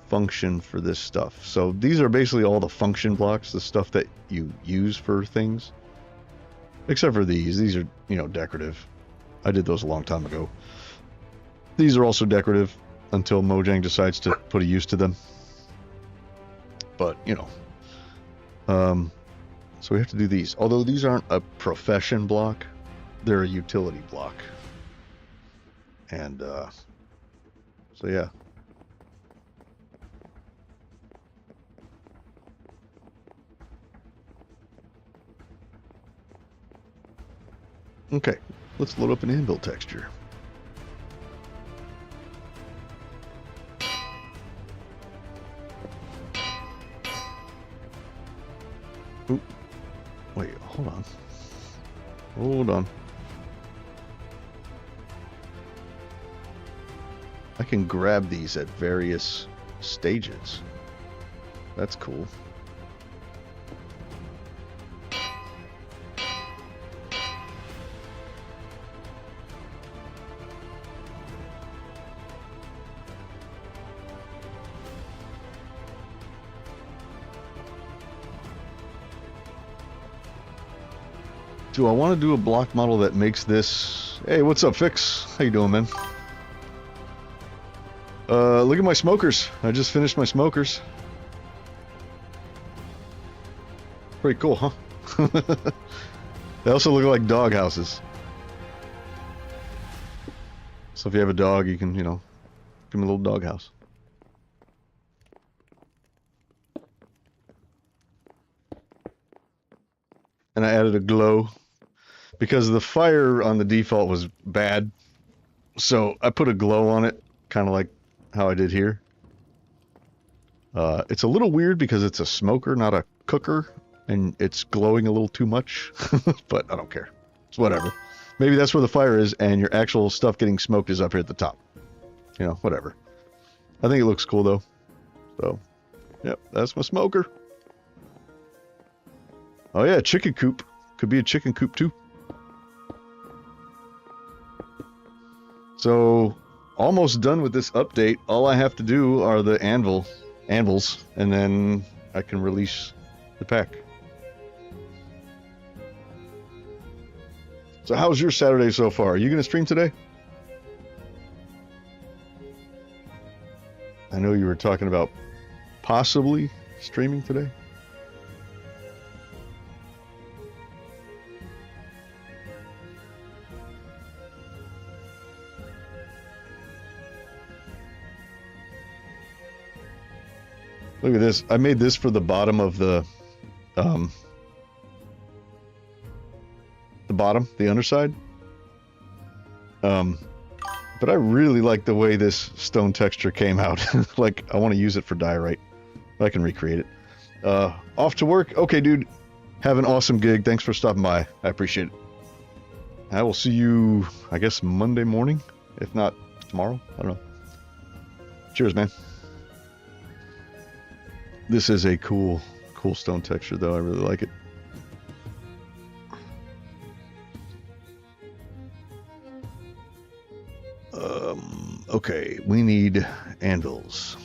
function for this stuff. So these are basically all the function blocks, the stuff that you use for things. Except for these. These are, you know, decorative. I did those a long time ago. These are also decorative until Mojang decides to put a use to them. But, you know. So we have to do these. Although these aren't a profession block, they're a utility block. And, so yeah. Okay, let's load up an anvil texture. Ooh. Wait, hold on. Hold on. I can grab these at various stages. That's cool. Do I want to do a block model that makes this... Hey, what's up, Fix? How you doing, man? Look at my smokers. I just finished my smokers. Pretty cool, huh? They also look like dog houses. So if you have a dog, you can, you know, give him a little dog house. And I added a glow because the fire on the default was bad. So I put a glow on it, kind of like how I did here. It's a little weird because it's a smoker, not a cooker, and it's glowing a little too much, but I don't care. It's whatever. Maybe that's where the fire is and your actual stuff getting smoked is up here at the top. You know, whatever. I think it looks cool though. So, yep, that's my smoker. Oh yeah, chicken coop. Could be a chicken coop too. So, almost done with this update. All I have to do are the anvils, and then I can release the pack. So how's your Saturday so far? Are you going to stream today? I know you were talking about possibly streaming today. Look at this. I made this for the bottom of the underside. But I really like the way this stone texture came out. Like, I want to use it for diorite. I can recreate it. Off to work. Okay, dude. Have an awesome gig. Thanks for stopping by. I appreciate it. I will see you, I guess, Monday morning. If not, tomorrow. I don't know. Cheers, man. This is a cool stone texture, though. I really like it. Okay, we need anvils.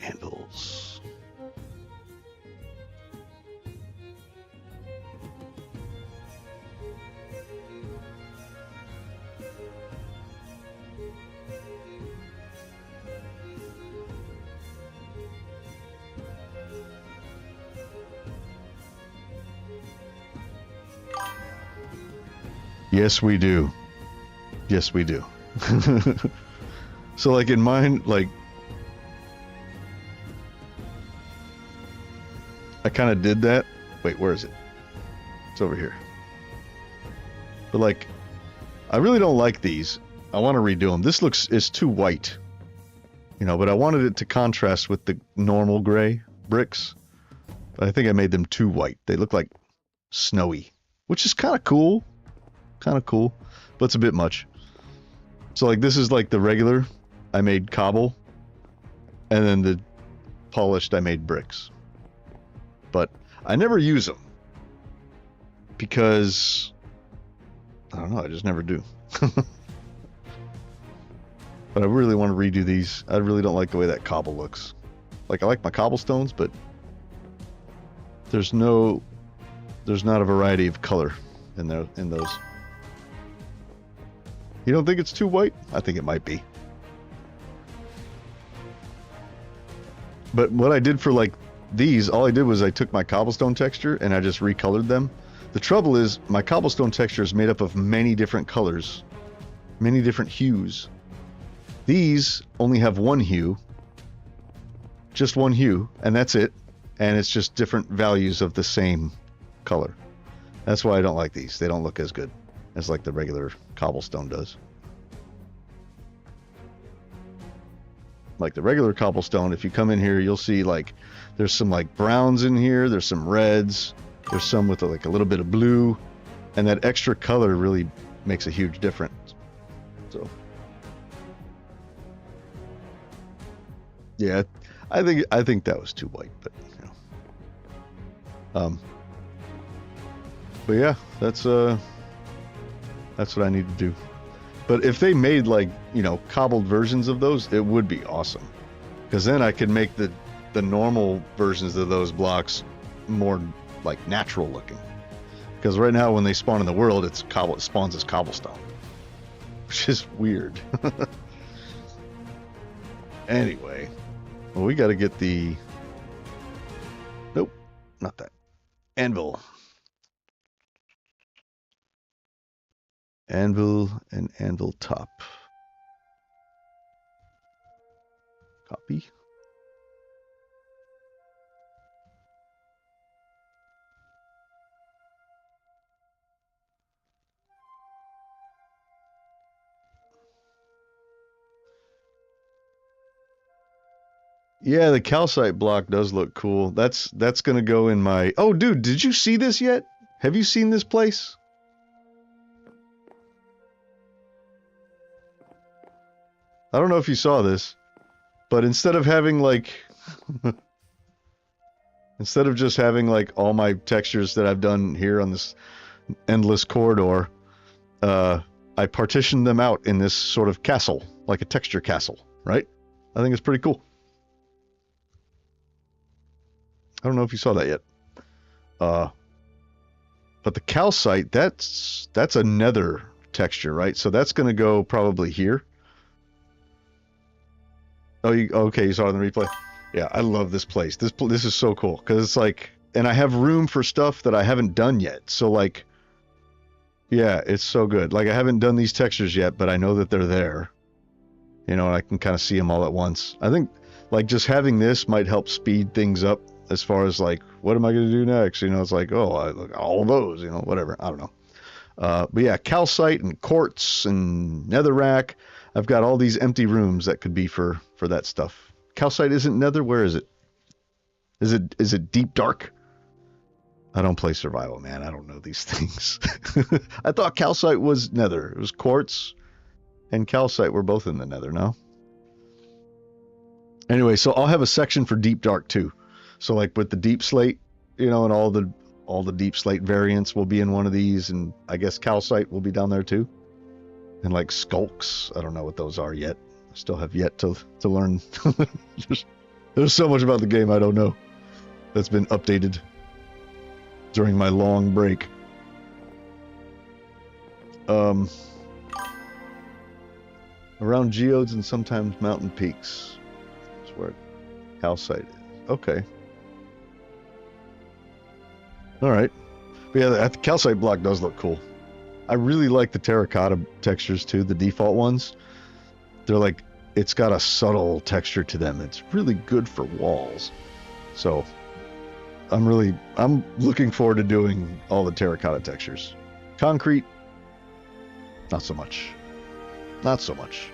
Anvils. Yes, we do. Yes, we do. So, like, in mine, like, kind of did that. Wait, where is it? It's over here. But like, I really don't like these. I want to redo them. This is too white. You know, but I wanted it to contrast with the normal gray bricks. But I think I made them too white. They look like snowy, which is kind of cool. Kind of cool, but it's a bit much. So like, this is like the regular. I made cobble. And then the polished, I made bricks. But I never use them. Because, I don't know, I just never do. But I really want to redo these. I really don't like the way that cobble looks. Like, I like my cobblestones, but there's not a variety of color in those. You don't think it's too white? I think it might be. But what I did for like these, all I did was I took my cobblestone texture and I just recolored them. The trouble is my cobblestone texture is made up of many different colors, many different hues. These only have one hue, just one hue, and that's it. And it's just different values of the same color. That's why I don't like these. They don't look as good as like the regular cobblestone does. Like the regular cobblestone, if you come in here, you'll see like there's some like browns in here, there's some reds, there's some with like a little bit of blue, and that extra color really makes a huge difference. So yeah, I think that was too white, but you know. But yeah, that's what I need to do. But if they made like, you know, cobbled versions of those, it would be awesome. Because then I could make the normal versions of those blocks more like natural looking. Because right now when they spawn in the world, it spawns as cobblestone. Which is weird. Anyway, well, we got to get the... Nope, not that. Anvil. Anvil and anvil top. Copy. Yeah, the calcite block does look cool. That's gonna go in my... Oh, dude, did you see this yet? Have you seen this place? I don't know if you saw this, but instead of having like... instead of just having like all my textures that I've done here on this endless corridor, I partitioned them out in this sort of castle, like a texture castle, right? I think it's pretty cool. I don't know if you saw that yet. But the calcite, that's a nether texture, right? So that's going to go probably here. Oh, okay, you saw it in the replay? Yeah, I love this place. This is so cool, because it's like... And I have room for stuff that I haven't done yet. So, like... Yeah, it's so good. Like, I haven't done these textures yet, but I know that they're there. You know, and I can kind of see them all at once. I think, like, just having this might help speed things up as far as, like, what am I going to do next? You know, it's like, oh, I look all those, you know, whatever. I don't know. But yeah, calcite and quartz and netherrack. I've got all these empty rooms that could be for that stuff. Calcite isn't nether. Where is it? Is it deep dark? I don't play survival, man. I don't know these things. I thought calcite was nether. It was quartz and calcite were both in the nether, no? Anyway, so I'll have a section for deep dark too. So like with the deep slate, you know, and all the deep slate variants will be in one of these, and I guess calcite will be down there too. And like skulks, I don't know what those are yet. I still have yet to learn. There's so much about the game I don't know that's been updated during my long break. Around geodes and sometimes mountain peaks. That's where calcite is. Okay. All right. But yeah, the calcite block does look cool. I really like the terracotta textures too, the default ones. They're like, it's got a subtle texture to them. It's really good for walls. So I'm looking forward to doing all the terracotta textures. Concrete, not so much. Not so much.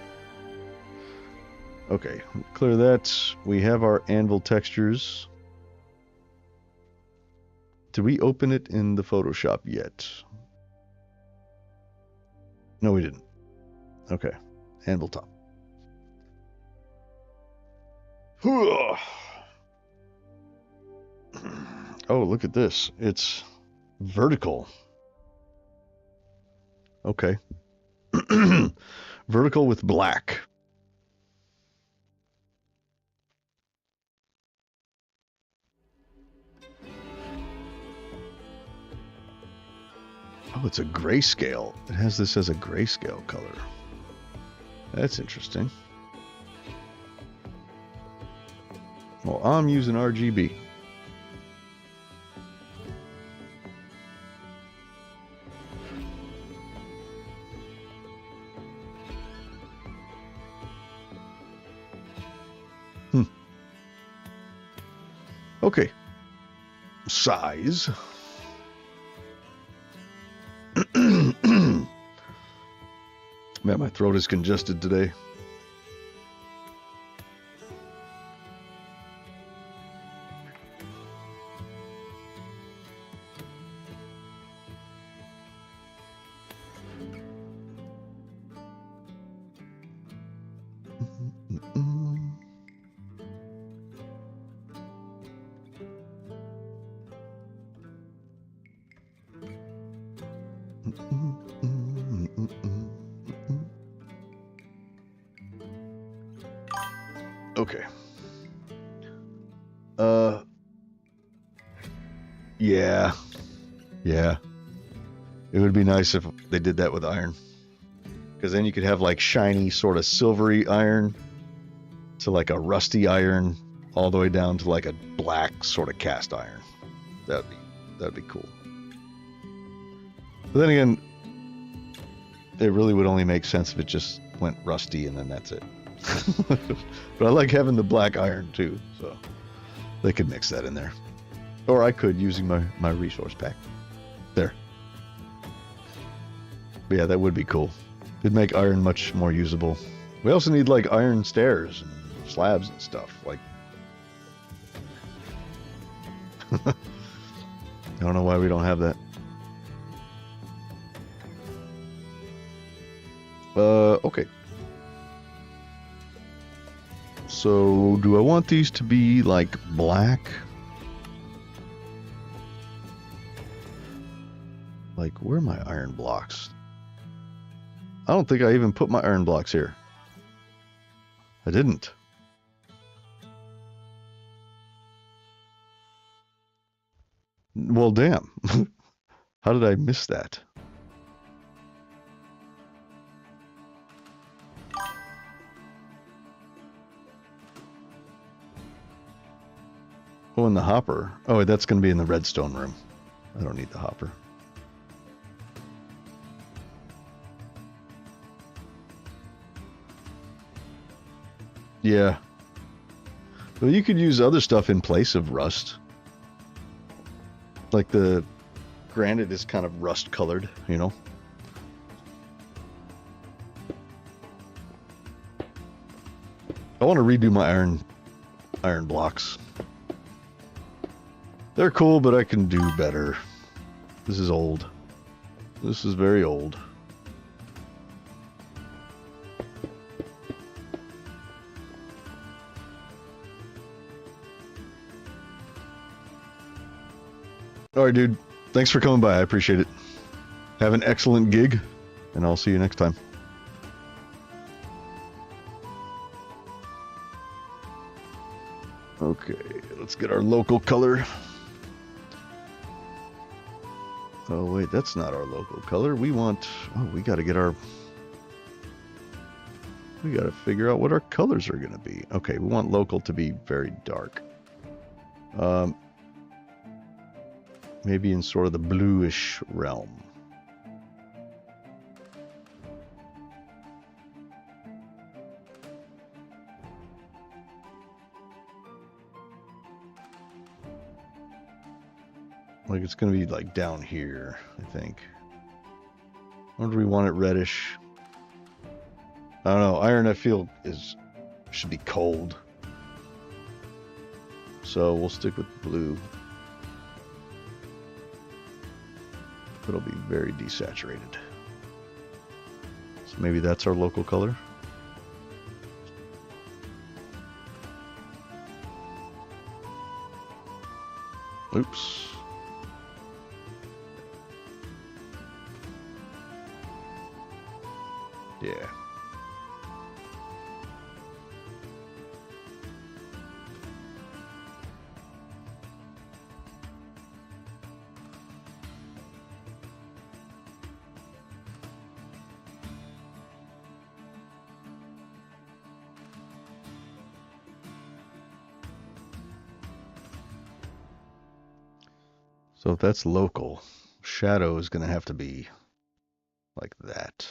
Okay, clear that. We have our anvil textures. Did we open it in the Photoshop yet? No, we didn't. Okay, anvil top. Oh, look at this. It's vertical. Okay. Vertical with black. Oh, it's a grayscale. It has this as a grayscale color. That's interesting. Well, I'm using RGB. Okay. Size. Man, my throat is congested today. Okay. Yeah. Yeah. It would be nice if they did that with iron. Because then you could have like shiny, sort of silvery iron to like a rusty iron, all the way down to like a black sort of cast iron. That'd be cool. But then again, it really would only make sense if it just went rusty and then that's it. But I like having the black iron too, so they could mix that in there. Or I could using my resource pack. There. But yeah, that would be cool. It'd make iron much more usable. We also need like iron stairs and slabs and stuff. Like, I don't know why we don't have that. Okay. So, do I want these to be like black? Like, where are my iron blocks? I don't think I even put my iron blocks here. I didn't. Well, damn. How did I miss that? Oh, in the hopper. Oh, that's going to be in the redstone room. I don't need the hopper. Yeah. Well, you could use other stuff in place of rust. Like the granite is kind of rust colored, you know? I want to redo my iron blocks. They're cool, but I can do better. This is old. This is very old. All right, dude. Thanks for coming by. I appreciate it. Have an excellent gig, and I'll see you next time. Okay, let's get our local color. Oh, wait, that's not our local color. We want... Oh, we got to get our... We got to figure out what our colors are going to be. Okay, we want local to be very dark. Maybe in sort of the bluish realm. Like it's going to be like down here, I think. Or do we want it reddish? I don't know. Iron, I feel, should be cold. So we'll stick with blue. It'll be very desaturated. So maybe that's our local color. Oops. Yeah. So if that's local, shadow is going to have to be like that.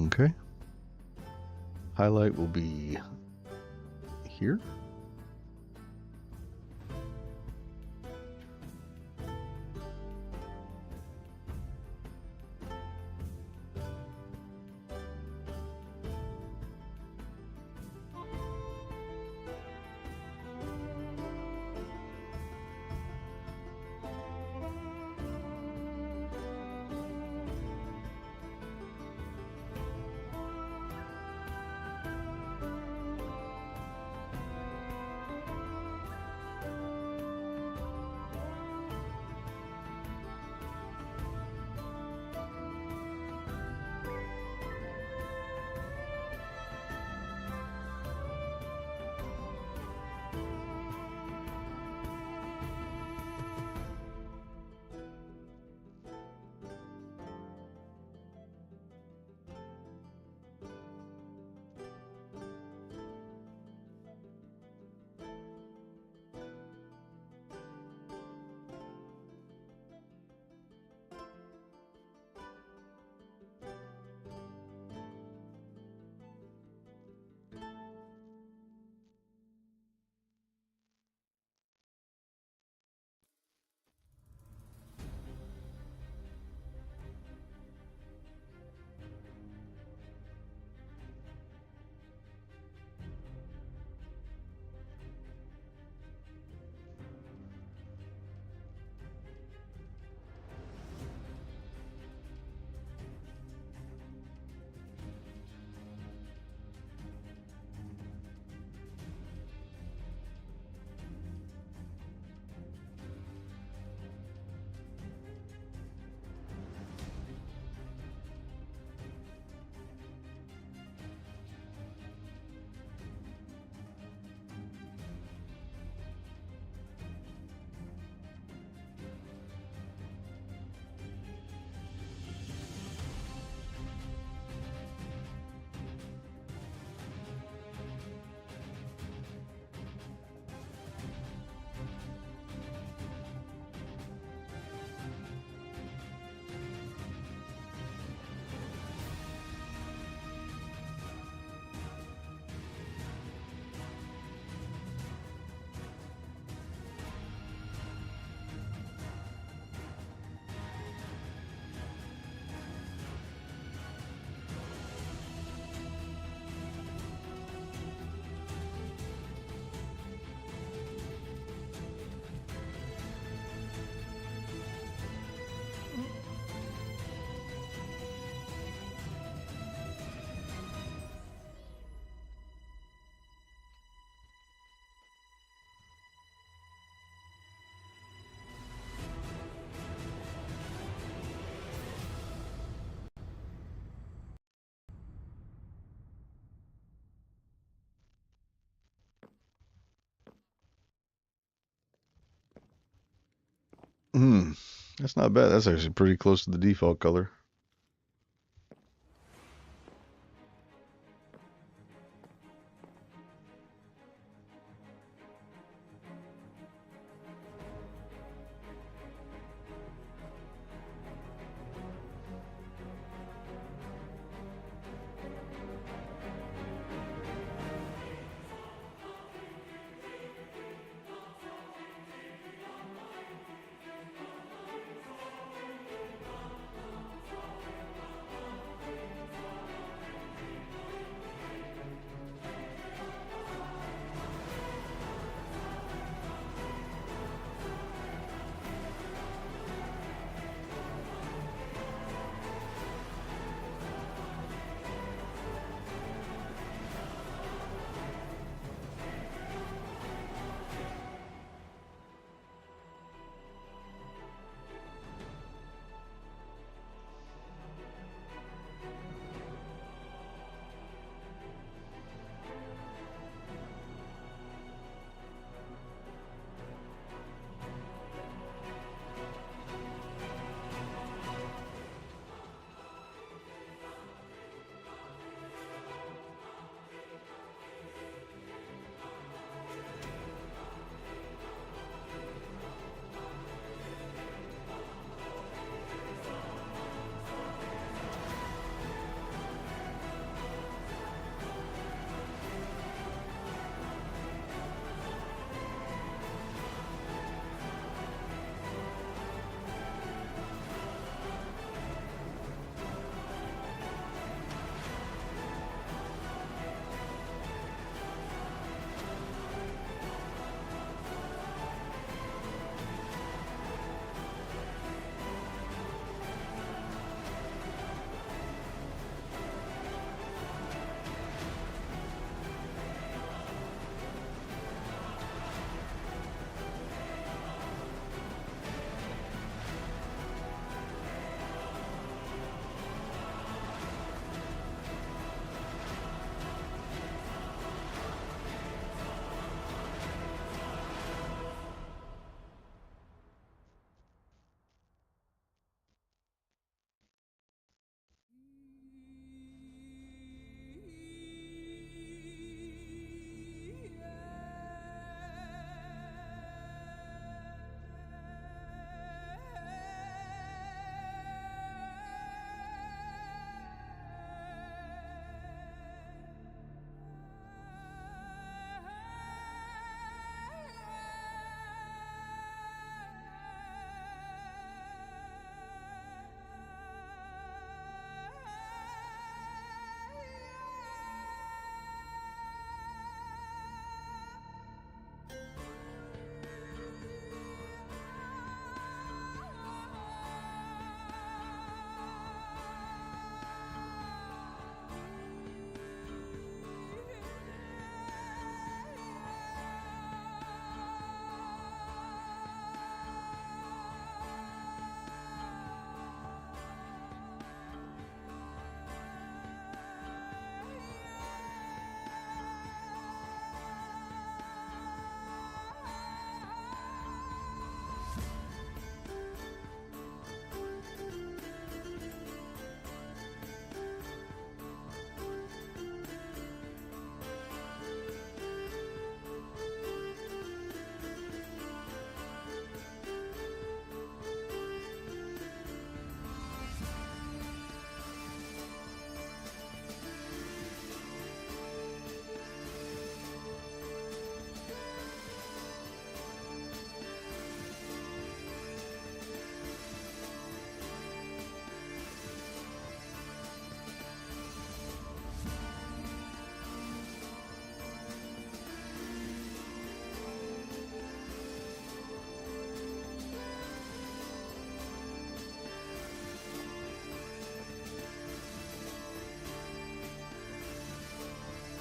Okay. Highlight will be here. That's not bad. That's actually pretty close to the default color.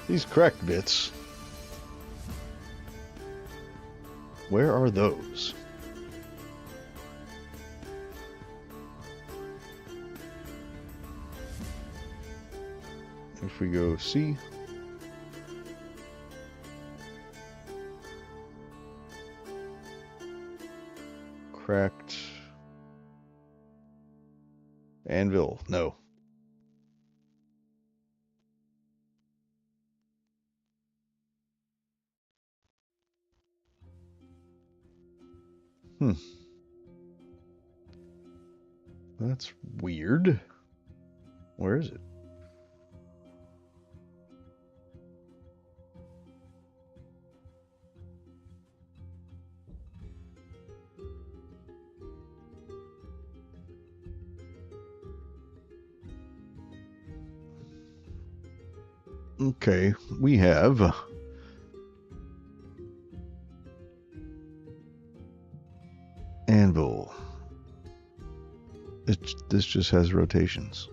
These cracked bits. Where are those? If we go C, cracked Anvil, no. That's weird. Where is it? Okay, we have anvil. This just has rotations.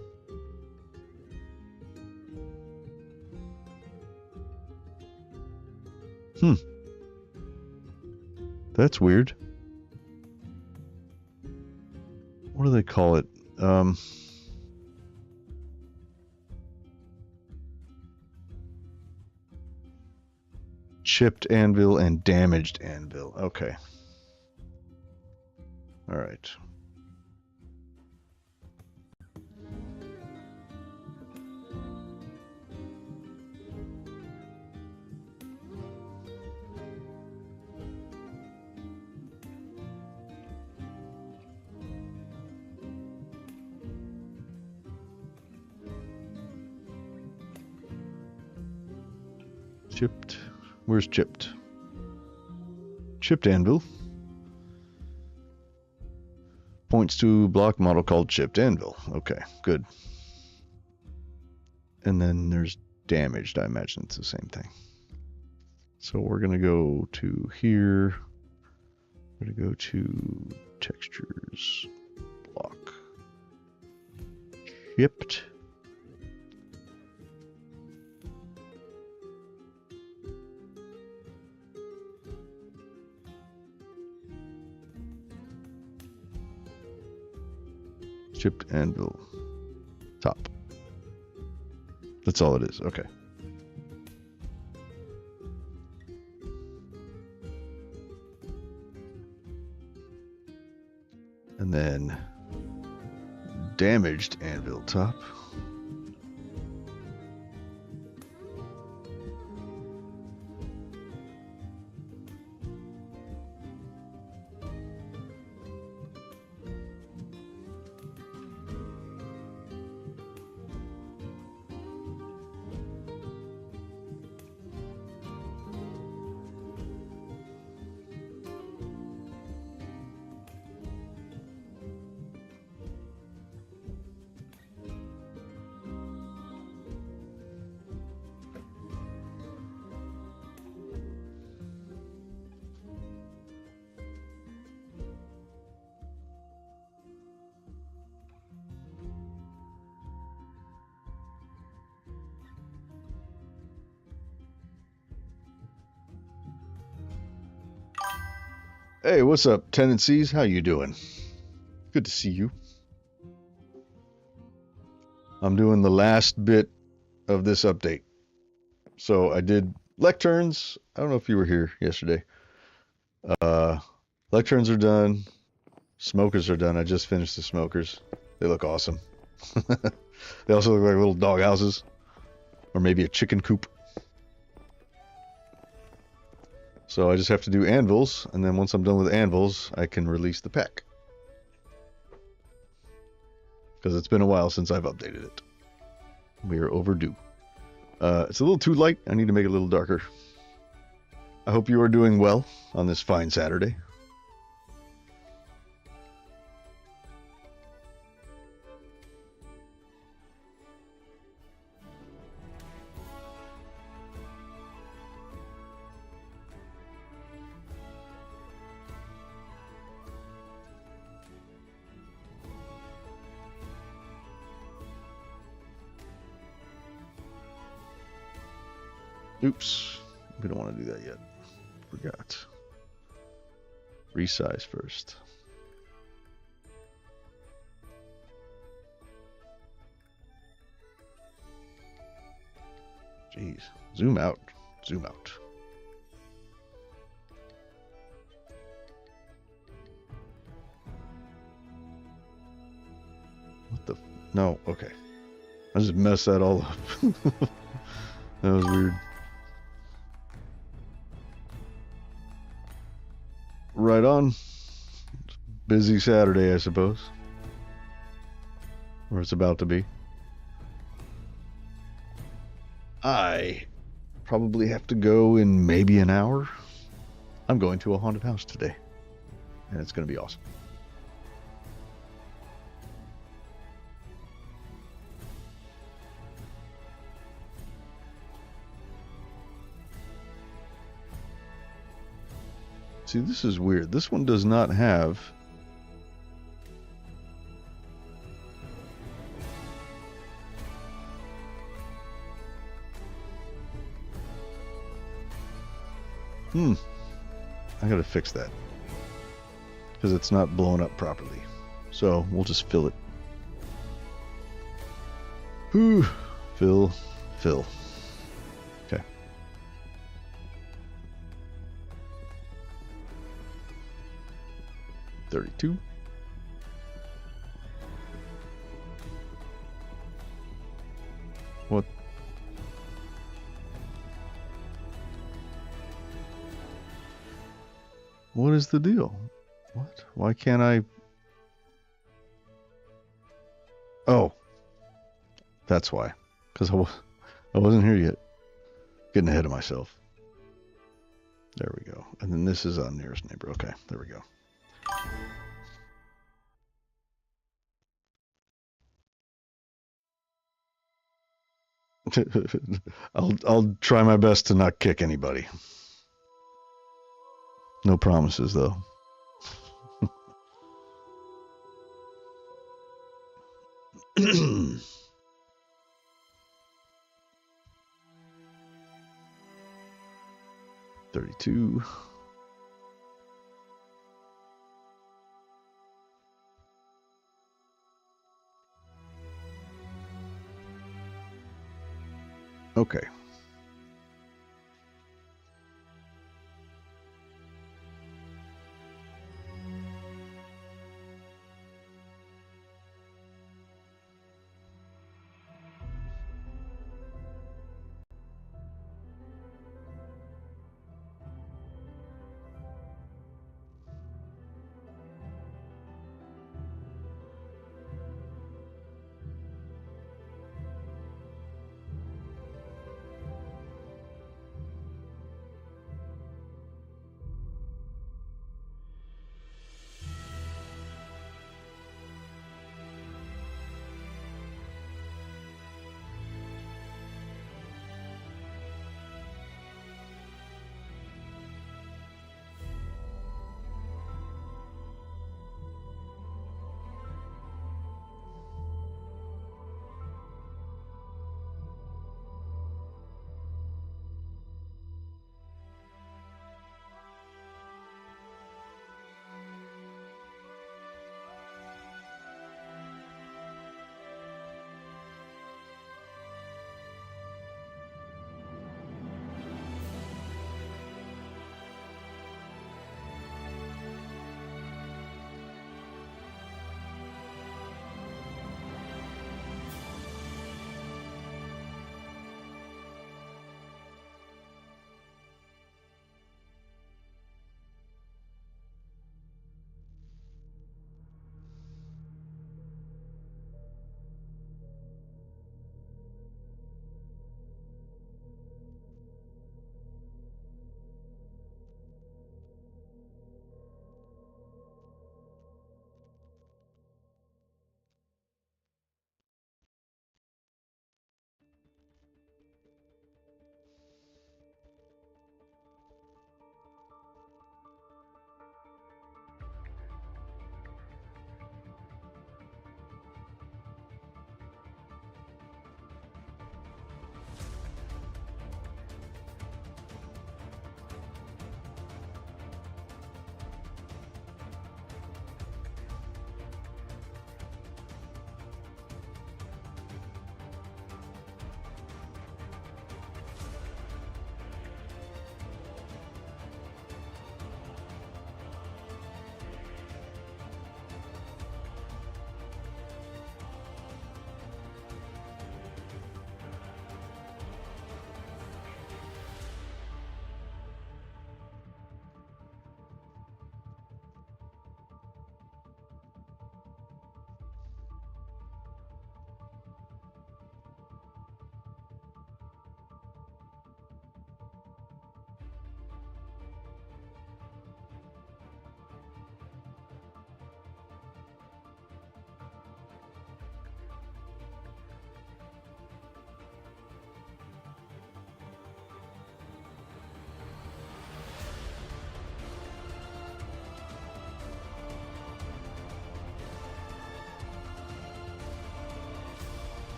That's weird. What do they call it? Chipped anvil and damaged anvil. Okay. All right. Chipped. Where's chipped? Chipped anvil. Points to a block model called chipped anvil. Okay, good. And then there's damaged. I imagine it's the same thing. So we're going to go to here. We're going to go to textures, block, chipped. Chipped anvil. Top. That's all it is. Okay. And then damaged anvil top. Hey, what's up, tendencies? How you doing? Good to see you. I'm doing the last bit of this update. So I did lecterns. I don't know if you were here yesterday. Lecterns are done. Smokers are done. I just finished the smokers. They look awesome. They also look like little dog houses. Or maybe a chicken coop. So I just have to do anvils, and then once I'm done with anvils, I can release the pack. Because it's been a while since I've updated it. We are overdue. It's a little too light. I need to make it a little darker. I hope you are doing well on this fine Saturday. Oops, we don't want to do that yet. Forgot. Resize first. Jeez, zoom out, zoom out. What the No, okay. I just messed that all up. That was weird. Right on. Busy Saturday, I suppose. Or it's about to be. I probably have to go in maybe an hour. I'm going to a haunted house today, and it's going to be awesome. See, this is weird. This one does not have... I gotta fix that. Because it's not blown up properly. So, we'll just fill it. Whew. Fill. Okay. $32. What? What is the deal? What? Why can't I... Oh. That's why. Because I wasn't here yet. Getting ahead of myself. There we go. And then this is on nearest neighbor. Okay, there we go. I'll try my best to not kick anybody. No promises, though. $32. Okay.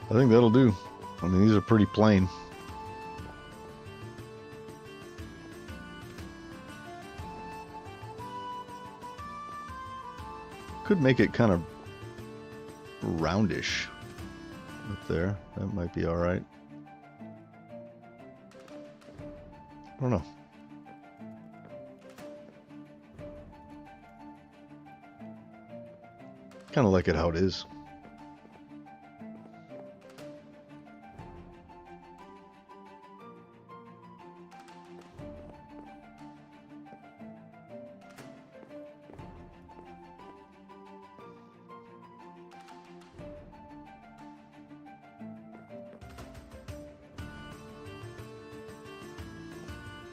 I think that'll do. I mean, these are pretty plain. Could make it kind of roundish up there. That might be all right. I don't know. Kind of like it how it is.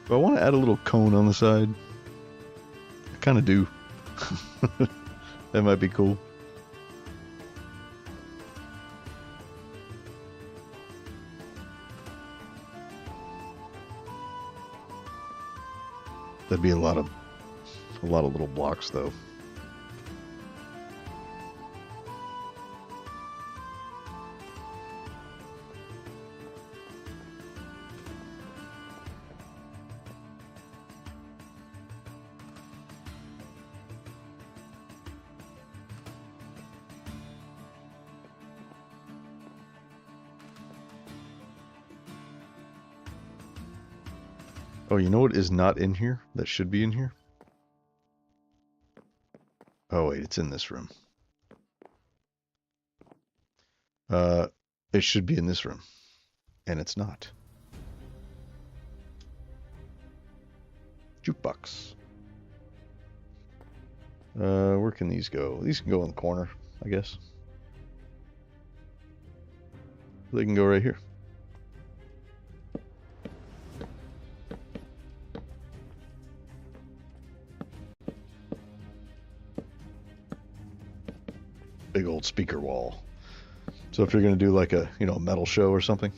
But I want to add a little cone on the side. I kind of do. That might be cool. That'd be a lot of little blocks though. Oh, you know what is not in here that should be in here? Oh wait, it's in this room. It should be in this room. And it's not. Jukebox. Where can these go? These can go in the corner, I guess. They can go right here. Big old speaker wall. So if you're going to do like a, metal show or something,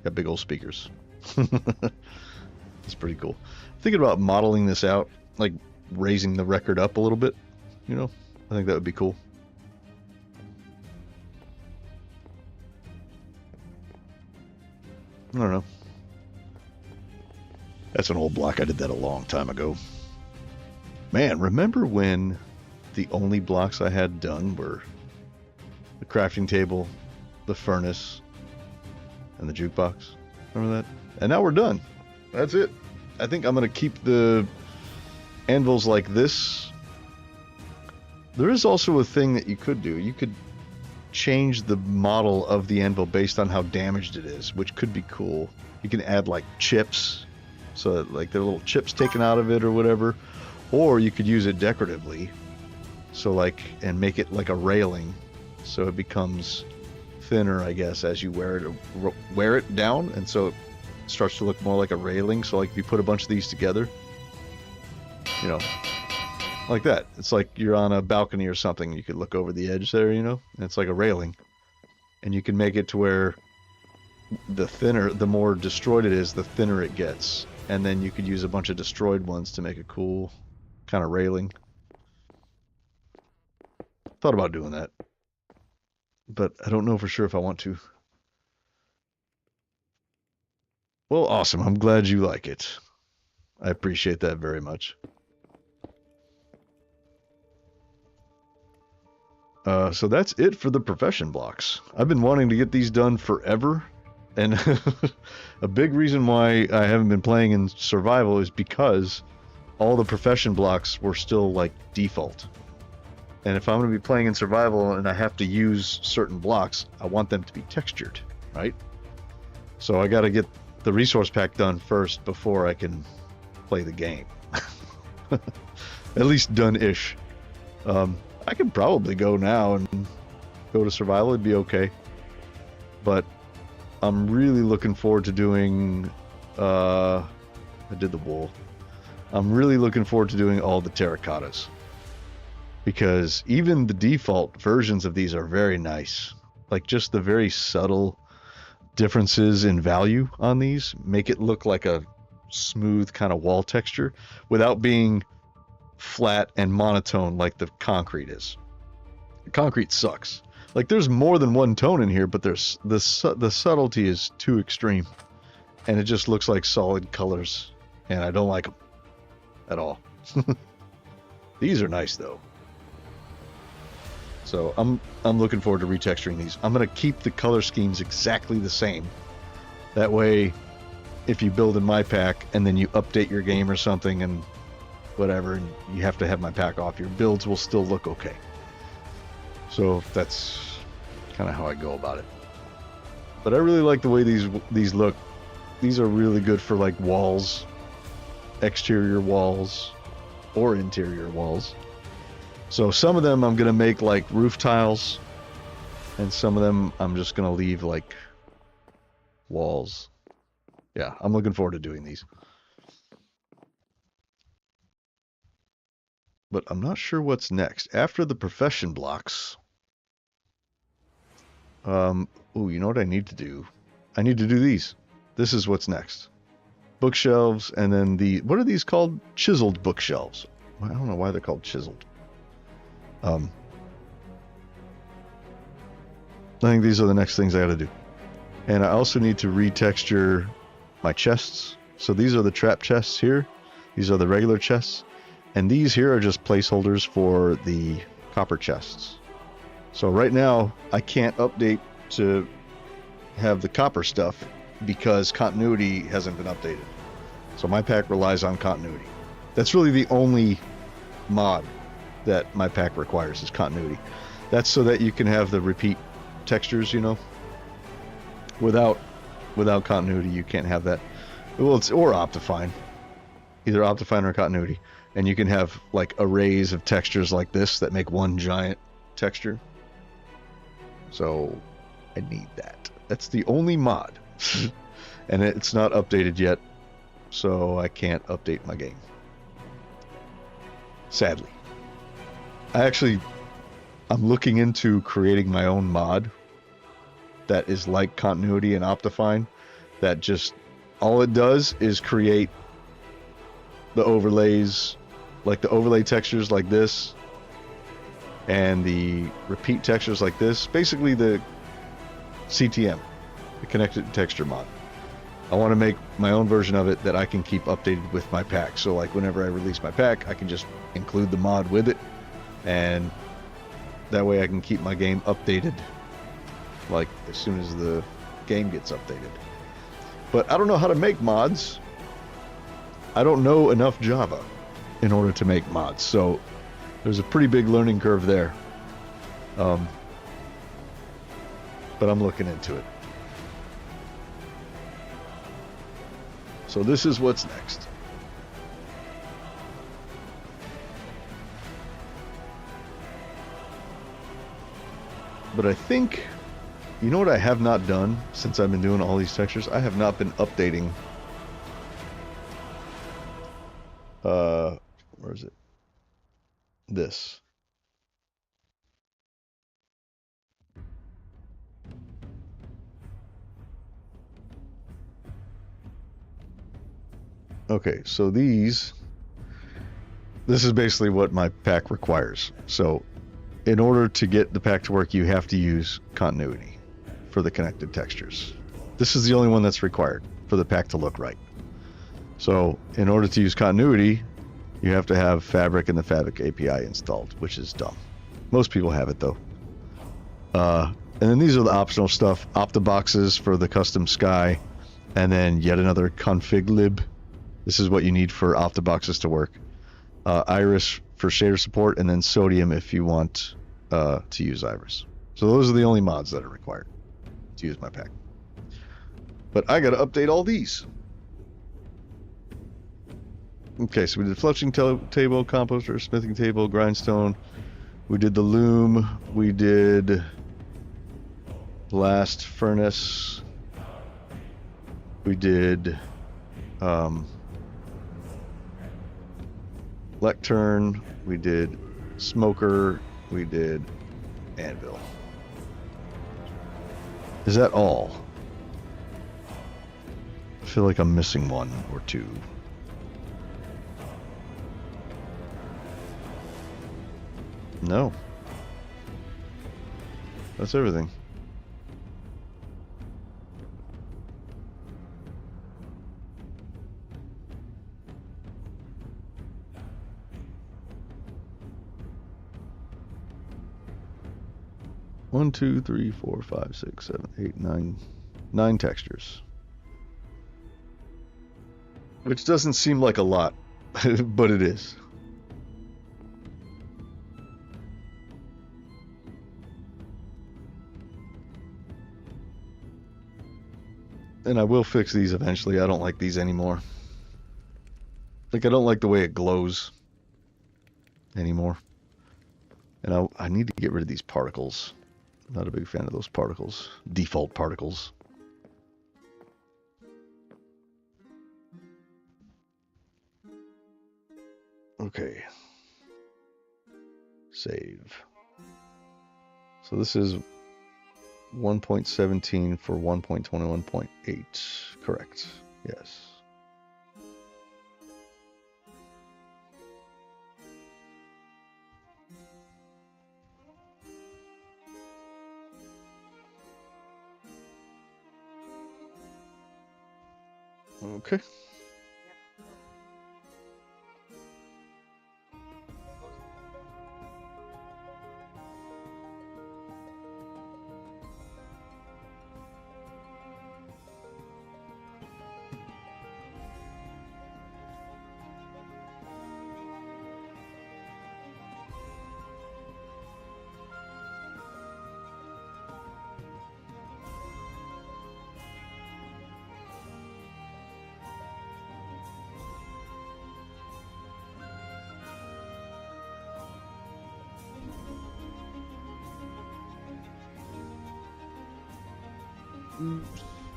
got big old speakers. It's pretty cool. Thinking about modeling this out, like raising the record up a little bit, I think that would be cool. I don't know. That's an old block. I did that a long time ago. Man, remember when the only blocks I had done were the crafting table, the furnace, and the jukebox? Remember that? And now we're done. That's it. I think I'm going to keep the anvils like this. There is also a thing that you could do. You could change the model of the anvil based on how damaged it is, which could be cool. You can add like chips, so like there are little chips taken out of it or whatever. Or you could use it decoratively, so like, and make it like a railing, so it becomes thinner, I guess, as you wear it down, and so it starts to look more like a railing. So like if you put a bunch of these together, like that, it's like you're on a balcony or something. You could look over the edge there, and it's like a railing, and you can make it to where the more destroyed it is, the thinner it gets, and then you could use a bunch of destroyed ones to make a cool kind of railing. Thought about doing that, but I don't know for sure if I want to. Well, awesome. I'm glad you like it. I appreciate that very much. So that's it for the profession blocks. I've been wanting to get these done forever, and a big reason why I haven't been playing in survival is because all the profession blocks were still like default. And if I'm going to be playing in survival and I have to use certain blocks, I want them to be textured, right? So I got to get the resource pack done first before I can play the game. At least done-ish. I could probably go now and go to survival. It'd be okay. But I'm really looking forward to doing... I did the wool. I'm really looking forward to doing all the terracottas. Because even the default versions of these are very nice. Like just the very subtle differences in value on these make it look like a smooth kind of wall texture without being flat and monotone like the concrete is. The concrete sucks. Like, there's more than one tone in here, but there's the subtlety is too extreme, and it just looks like solid colors, and I don't like them at all. These are nice though, so I'm looking forward to retexturing these. I'm gonna keep the color schemes exactly the same. That way, if you build in my pack and then you update your game or something and whatever, and you have to have my pack off, your builds will still look okay. So that's kind of how I go about it. But I really like the way these look. These are really good for like walls, exterior walls, or interior walls. So some of them I'm gonna make like roof tiles, and some of them I'm just gonna leave like walls. Yeah, I'm looking forward to doing these. But I'm not sure what's next. After the profession blocks, oh, you know what I need to do? I need to do these. This is what's next. Bookshelves, and then what are these called? Chiseled bookshelves. I don't know why they're called chiseled. I think these are the next things I gotta do. And I also need to retexture my chests. So these are the trap chests here. These are the regular chests. And these here are just placeholders for the copper chests. So right now, I can't update to have the copper stuff because continuity hasn't been updated. So my pack relies on continuity. That's really the only mod that my pack requires is continuity. That's so that you can have the repeat textures, you know. Without continuity, you can't have that. Well, it's or Optifine. Either Optifine or continuity. And you can have like arrays of textures like this that make one giant texture. So I need that. That's the only mod. And it's not updated yet, so I can't update my game. Sadly. I'm looking into creating my own mod that is like continuity and Optifine, that just all it does is create the overlays, like the overlay textures like this, and the repeat textures like this. Basically the CTM, the connected texture mod. I want to make my own version of it that I can keep updated with my pack. So like whenever I release my pack, I can just include the mod with it, and that way I can keep my game updated like as soon as the game gets updated. But I don't know how to make mods. I don't know enough Java in order to make mods, so there's a pretty big learning curve there. But I'm looking into it. So this is what's next. But I think, you know what I have not done since I've been doing all these textures? I have not been updating. Where is it? This. Okay, so this is basically what my pack requires. So in order to get the pack to work, you have to use continuity for the connected textures. This is the only one that's required for the pack to look right. So in order to use continuity, you have to have Fabric and the Fabric API installed, which is dumb. Most people have it though. And then these are the optional stuff: Optiboxes for the custom sky, and then yet another config lib. This is what you need for Optiboxes to work. Iris for shader support, and then Sodium if you want to use Iris. So those are the only mods that are required to use my pack. But I got to update all these. Okay, so we did fletching table, composter, smithing table, grindstone. We did the loom. We did blast furnace. We did lectern. We did smoker. We did anvil. Is that all? I feel like I'm missing one or two. No. That's everything. One, two, three, four, five, six, seven, eight, nine textures. Which doesn't seem like a lot, but it is. And I will fix these eventually. I don't like these anymore. Like, I don't like the way it glows anymore. And I need to get rid of these particles. I'm not a big fan of those particles. Default particles. Okay. Save. So this is 1.17 for 1.21.8. Correct. Yes. Okay.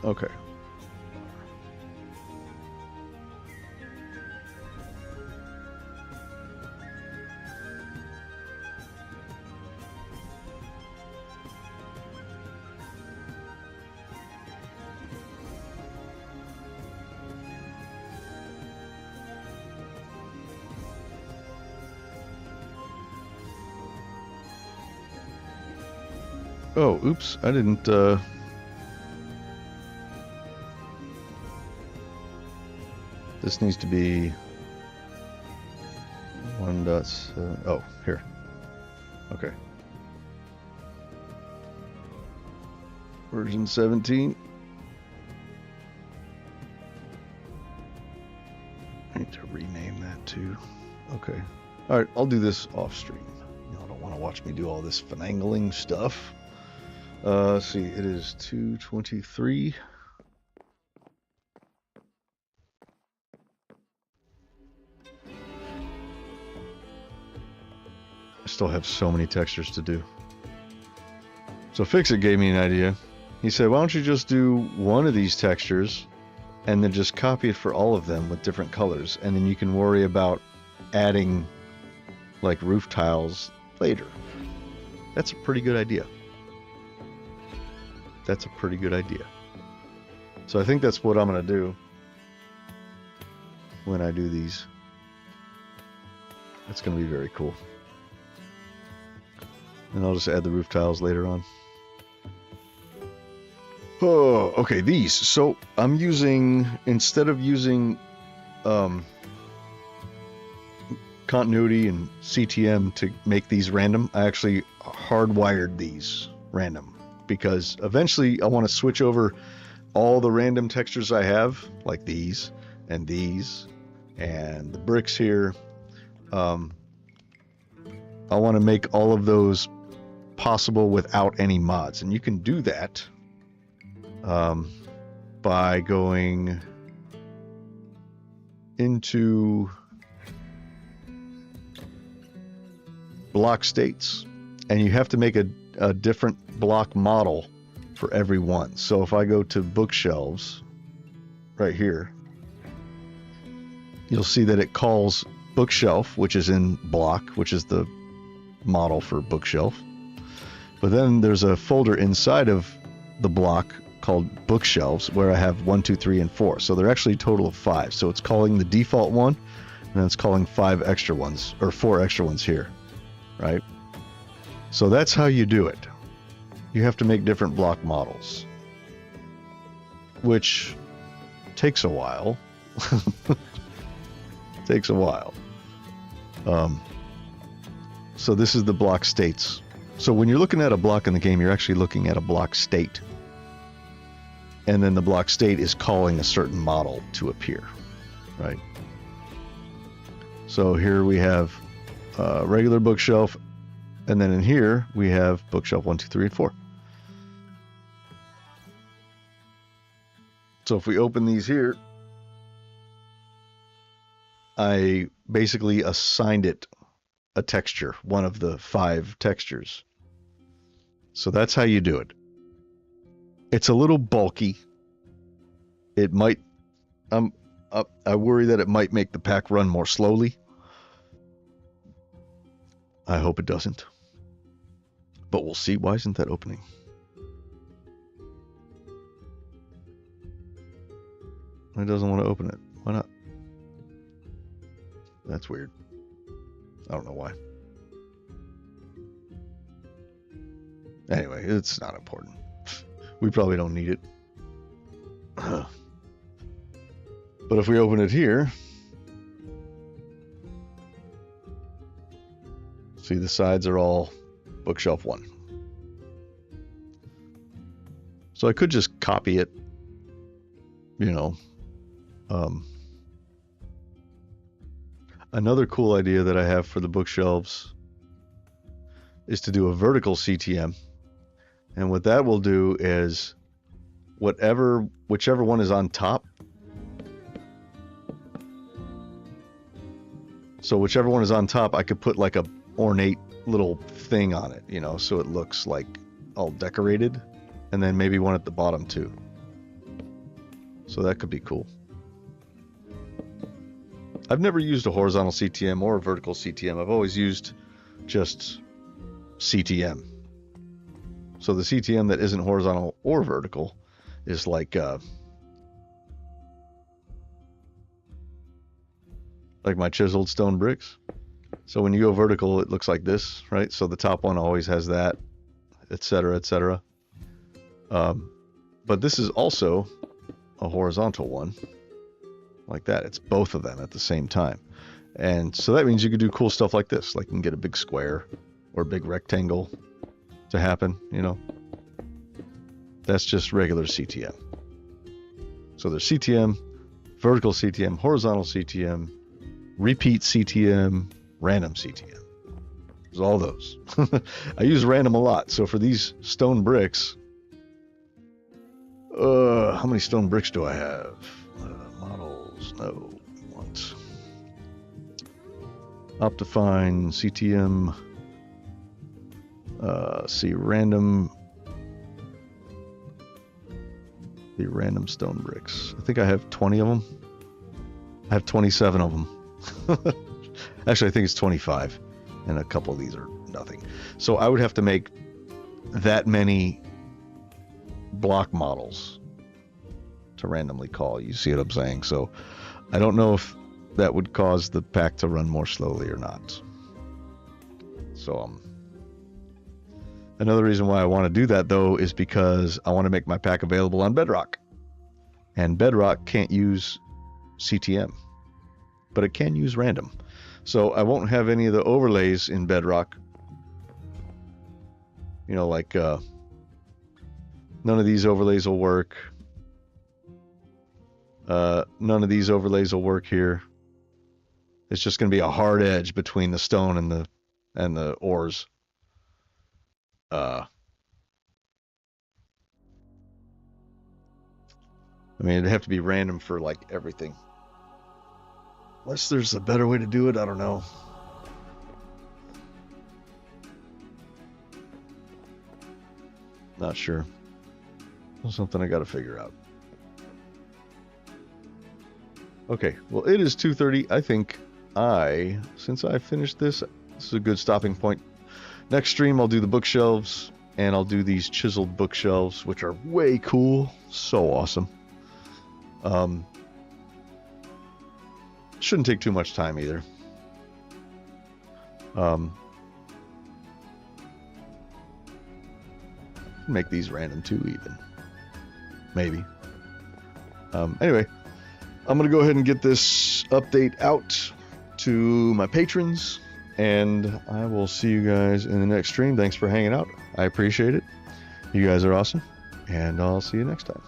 Okay. Oh, oops, I didn't, this needs to be 1.7. Oh, here. Okay. Version 17. I need to rename that too. Okay. All right, I'll do this off stream. Y'all don't want to watch me do all this finagling stuff. Let's see, it is 2:23. I still have so many textures to do. So Fixit gave me an idea. He said, why don't you just do one of these textures and then just copy it for all of them with different colors, and then you can worry about adding like roof tiles later. That's a pretty good idea. That's a pretty good idea. So I think that's what I'm going to do when I do these. That's going to be very cool. And I'll just add the roof tiles later on. Oh, okay, these. So I'm using, instead of using continuity and CTM to make these random, I actually hardwired these random. Because eventually I want to switch over all the random textures I have, like these and the bricks here. I want to make all of those possible without any mods, and you can do that by going into block states, and you have to make a different block model for every one. So if I go to bookshelves right here, you'll see that it calls bookshelf, which is in block, which is the model for bookshelf. But then there's a folder inside of the block called bookshelves where I have 1, 2, 3, and 4. So they're actually a total of 5. So it's calling the default one, and then it's calling 5 extra ones, or 4 extra ones here, right? So that's how you do it. you have to make different block models, which takes a while. Takes a while. So this is the block states. So when you're looking at a block in the game, you're actually looking at a block state. And then the block state is calling a certain model to appear, right? So here we have a regular bookshelf, and then in here we have bookshelf 1, 2, 3, and 4. So if we open these here, I basically assigned it a texture, one of the 5 textures. So that's how you do it. It's a little bulky. It might, I worry that it might make the pack run more slowly. I hope it doesn't. But we'll see. Why isn't that opening? It doesn't want to open it. Why not? That's weird. I don't know why. Anyway, it's not important. We probably don't need it. But if we open it here, see the sides are all bookshelf 1. So I could just copy it, you know. Another cool idea that I have for the bookshelves is to do a vertical CTM. And what that will do is whichever one is on top. So whichever one is on top, I could put like a ornate little thing on it, you know, so it looks like all decorated, and then maybe one at the bottom too. So that could be cool. I've never used a horizontal CTM or a vertical CTM. I've always used just CTM. So the CTM that isn't horizontal or vertical is like my chiseled stone bricks. So when you go vertical, it looks like this, right? So the top one always has that, etc., etc. But this is also a horizontal one, like that. It's both of them at the same time. And so that means you could do cool stuff like this. Like you can get a big square or a big rectangle to happen, you know. That's just regular CTM. So there's CTM, vertical CTM, horizontal CTM, repeat CTM, random CTM. There's all those. I use random a lot. So for these stone bricks, how many stone bricks do I have? Models, no, once. Optifine, CTM, see random, the random stone bricks. I think I have 20 of them. I have 27 of them. Actually, I think it's 25, and a couple of these are nothing. So I would have to make that many block models to randomly call. You see what I'm saying? So I don't know if that would cause the pack to run more slowly or not. So another reason why I want to do that, though, is because I want to make my pack available on Bedrock. And Bedrock can't use CTM, but it can use random. So I won't have any of the overlays in Bedrock. You know, like none of these overlays will work. None of these overlays will work here. It's just going to be a hard edge between the stone and the ores. I mean, it'd have to be random for like everything. Unless there's a better way to do it, I don't know. Not sure. That's something I got to figure out. Okay, well, it is 2:30. I think since I finished this is a good stopping point. Next stream, I'll do the bookshelves, and I'll do these chiseled bookshelves, which are way cool. So awesome. Shouldn't take too much time either. Make these random too, even. Maybe. Anyway, I'm going to go ahead and get this update out to my patrons, and I will see you guys in the next stream. Thanks for hanging out. I appreciate it. You guys are awesome, and I'll see you next time.